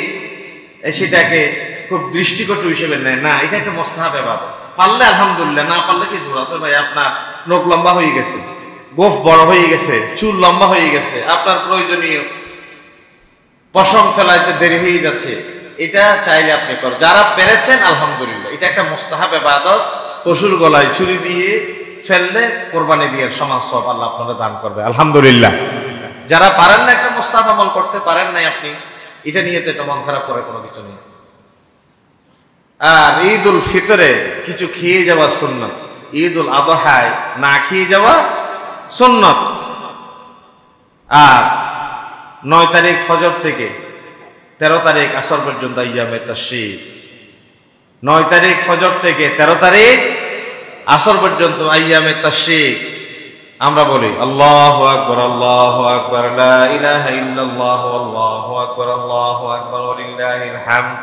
সেটাকে খুব দৃষ্টিকটু হিসেবে নেয়। না, এটা একটা মুস্তাহাব ইবাদত। পারলে আলহামদুলিল্লাহ, না পারলে কি জোর আছে ভাই? আপনার নখ লম্বা হয়ে গেছে, গোফ বড় হয়ে গেছে, চুল লম্বা হয়ে গেছে, আপনার প্রয়োজনীয় পশম ফেলাইতে দেরি হয়ে যাচ্ছে, এটা চাইলে আপনি করেন। যারা পেরেছেন আলহামদুলিল্লাহ, এটা একটা মুস্তাহাব ইবাদত। পশুর গলায় ছুরি দিয়ে ফেললে কোরবানি দিয়ে সমান সওয়াব আল্লাহ আপনাদের দান করবে আলহামদুলিল্লাহ। যারা পারেন না, একটা মুস্তাহাব আমল করতে পারেন নাই আপনি, এটা নিয়ে তো এটা মন খারাপ করে কোনো কিছু নেই। আর ঈদ উল ফিতরে কিছু খেয়ে যাওয়া সুন্নত, ঈদ উল আদহায় না খেয়ে যাওয়া সুন্নত। আর 9 তারিখ ফজর থেকে 13 তারিখ আসর পর্যন্ত আইয়ামে তাশরীক। 9 তারিখ ফজর থেকে 13 তারিখ আসর পর্যন্ত আইয়ামে তাশরীক। আমরা বলি আল্লাহু আকবার, আল্লাহু আকবার, লা ইলাহা ইল্লাল্লাহ, আল্লাহু আকবার, আল্লাহু আকবার, ওয়ালিল্লাহিল হামদ।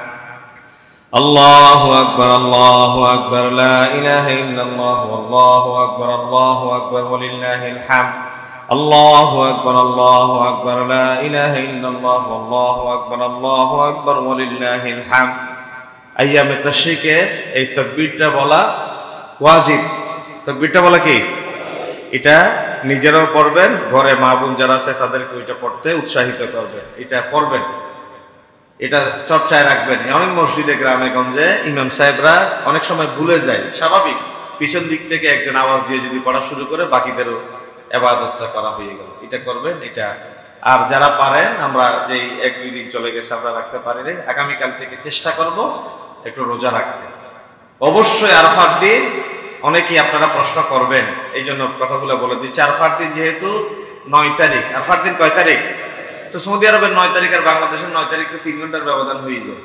আল্লাহু আকবার, আল্লাহু আকবার, লা ইলাহা ইল্লাল্লাহ, আল্লাহু আকবার, আল্লাহু আকবার, ওয়ালিল্লাহিল হামদ। আল্লাহু আকবার, আল্লাহু আকবার, লা ইলাহা ইল্লাল্লাহ, আল্লাহু আকবার, আল্লাহু আকবার, ওয়ালিল্লাহিল হামদ। আইয়ামে তাশরীকের এই তাকবীরটা বলা ওয়াজিব। তাকবীরটা বলা কি? এটা নিজেরাও পড়বেন, ঘরে মা বোন যারা আছে তাদেরকে ওইটা পড়তে উৎসাহিত করবেন, এটা পড়বেন, এটা চর্চায় রাখবেন। অনেক মসজিদে গ্রামে গঞ্জে ইমাম সাহেবরা অনেক সময় ভুলে যায়, স্বাভাবিক। পিছন দিক থেকে একজন আওয়াজ দিয়ে যদি পড়া শুরু করে, বাকিদেরও ইবাদতটা করা হয়ে গেল। এটা করবেন এটা। আর যারা পারেন, আমরা যেই 1-2 দিন চলে গেছে আমরা রাখতে পারিনি, আগামীকাল থেকে চেষ্টা করব একটু রোজা রাখতে। অবশ্যই আরাফার দিন অনেকেই আপনারা প্রশ্ন করবেন, এই জন্য কথাগুলো বলে দিচ্ছি। আরাফার দিন যেহেতু 9 তারিখ, আরাফার দিন কয় তারিখ? তো সৌদি আরবের 9 তারিখ আর বাংলাদেশের 9 তারিখ তো 3 ঘন্টার ব্যবধান হয়ে যায়।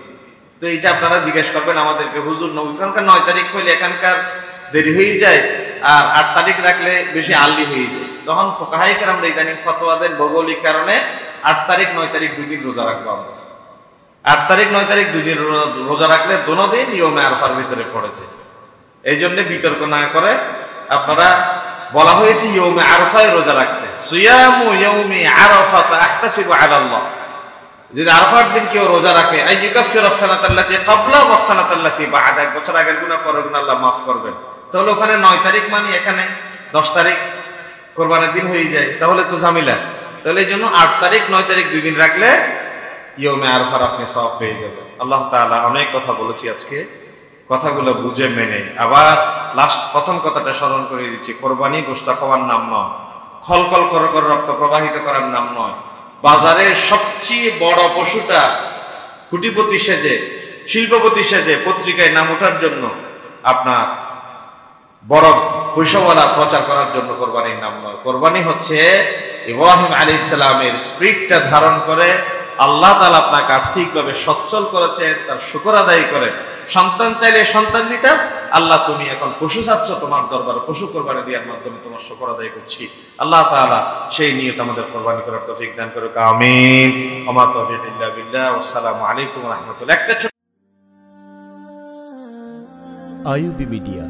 তো এটা আপনারা জিজ্ঞেস করবেন আমাদেরকে, হুজুর ওইখানকার 9 তারিখ হইলে এখানকার দেরি হয়ে যায়, আর 8 তারিখ রাখলে বেশি আর্লি হয়ে যায়। তখন ফুকাহায়ে কেরামরা ইদানিং ফতোয়া দেন, ভৌগোলিক কারণে 8 তারিখ 9 তারিখ 2 দিন রোজা রাখবো আমরা। 8 তারিখ 9 তারিখ 2 দিন রোজা রাখলে দোনো দিন ইয়মে আরাফার ভিতরে পড়েছে। এই জন্য বিতর্ক না করে আপনারা, বলা হয়েছে ইয়মে আরাফায় রোজা রাখতে। সিয়ামু ইয়াউমি আরাফাতা আহতাসিবু আলাল্লাহ। যদি আরাফার দিন কেউ রোজা রাখে, আইয়ুকাফিরু সানাতাল্লাতী ক্বাবলা ওয়াস সানাতাল্লাতী বা'দা, 1 বছর আগের গুনাহ পরের গুনাহ আল্লাহ মাফ করবেন। তাহলে ওখানে 9 তারিখ মানে এখানে 10 তারিখ কোরবানির দিন হয়ে যায়, তাহলে তো ঝামেলা। তাহলে এই জন্য 8 তারিখ 9 তারিখ 2 দিন রাখলে ইয়মে আরাফার আপনি সওয়াব পেয়ে যাবেন। আল্লাহ তাআলা অনেক কথা বলেছি আজকে, কথাগুলো বুঝে মেনে। আবার প্রথম কথাটা স্মরণ করে দিচ্ছি, কোরবানি গোশত খাওয়ার নাম নয়, খলকল করে করে রক্ত প্রবাহিত করার নাম নয়। বাজারের সবচেয়ে বড় পশুটা কোটিপতি সেজে, শিল্পপতি সেজে পত্রিকায় নাম ওঠার জন্য, আপনার বড় পয়সাওয়ালা প্রচার করার জন্য কোরবানির নাম নয়। কোরবানি হচ্ছে ইব্রাহিম আলাইহিস সালামের স্পিরিটটা ধারণ করে আল্লাহ তাআলা আপনাকে আর্থিকভাবে সচ্ছল করেছেন, তার শুকর আদায় করে। সন্তান চাইলে সন্তান দিতাম, আল্লাহ তুমি এখন পশু চাচ্ছ, তোমার দরবারে পশু কোরবানি দেওয়ার মাধ্যমে তোমার শুকর আদায় করছি। আল্লাহ তাআলা সেই নিয়ত আমাদের কোরবানি করার তৌফিক দান করুক, আমিন। ওয়া মা তাওফীক ইল্লা বিল্লাহ। আসসালামু আলাইকুম ওয়া রাহমাতুল্লাহ। IUB media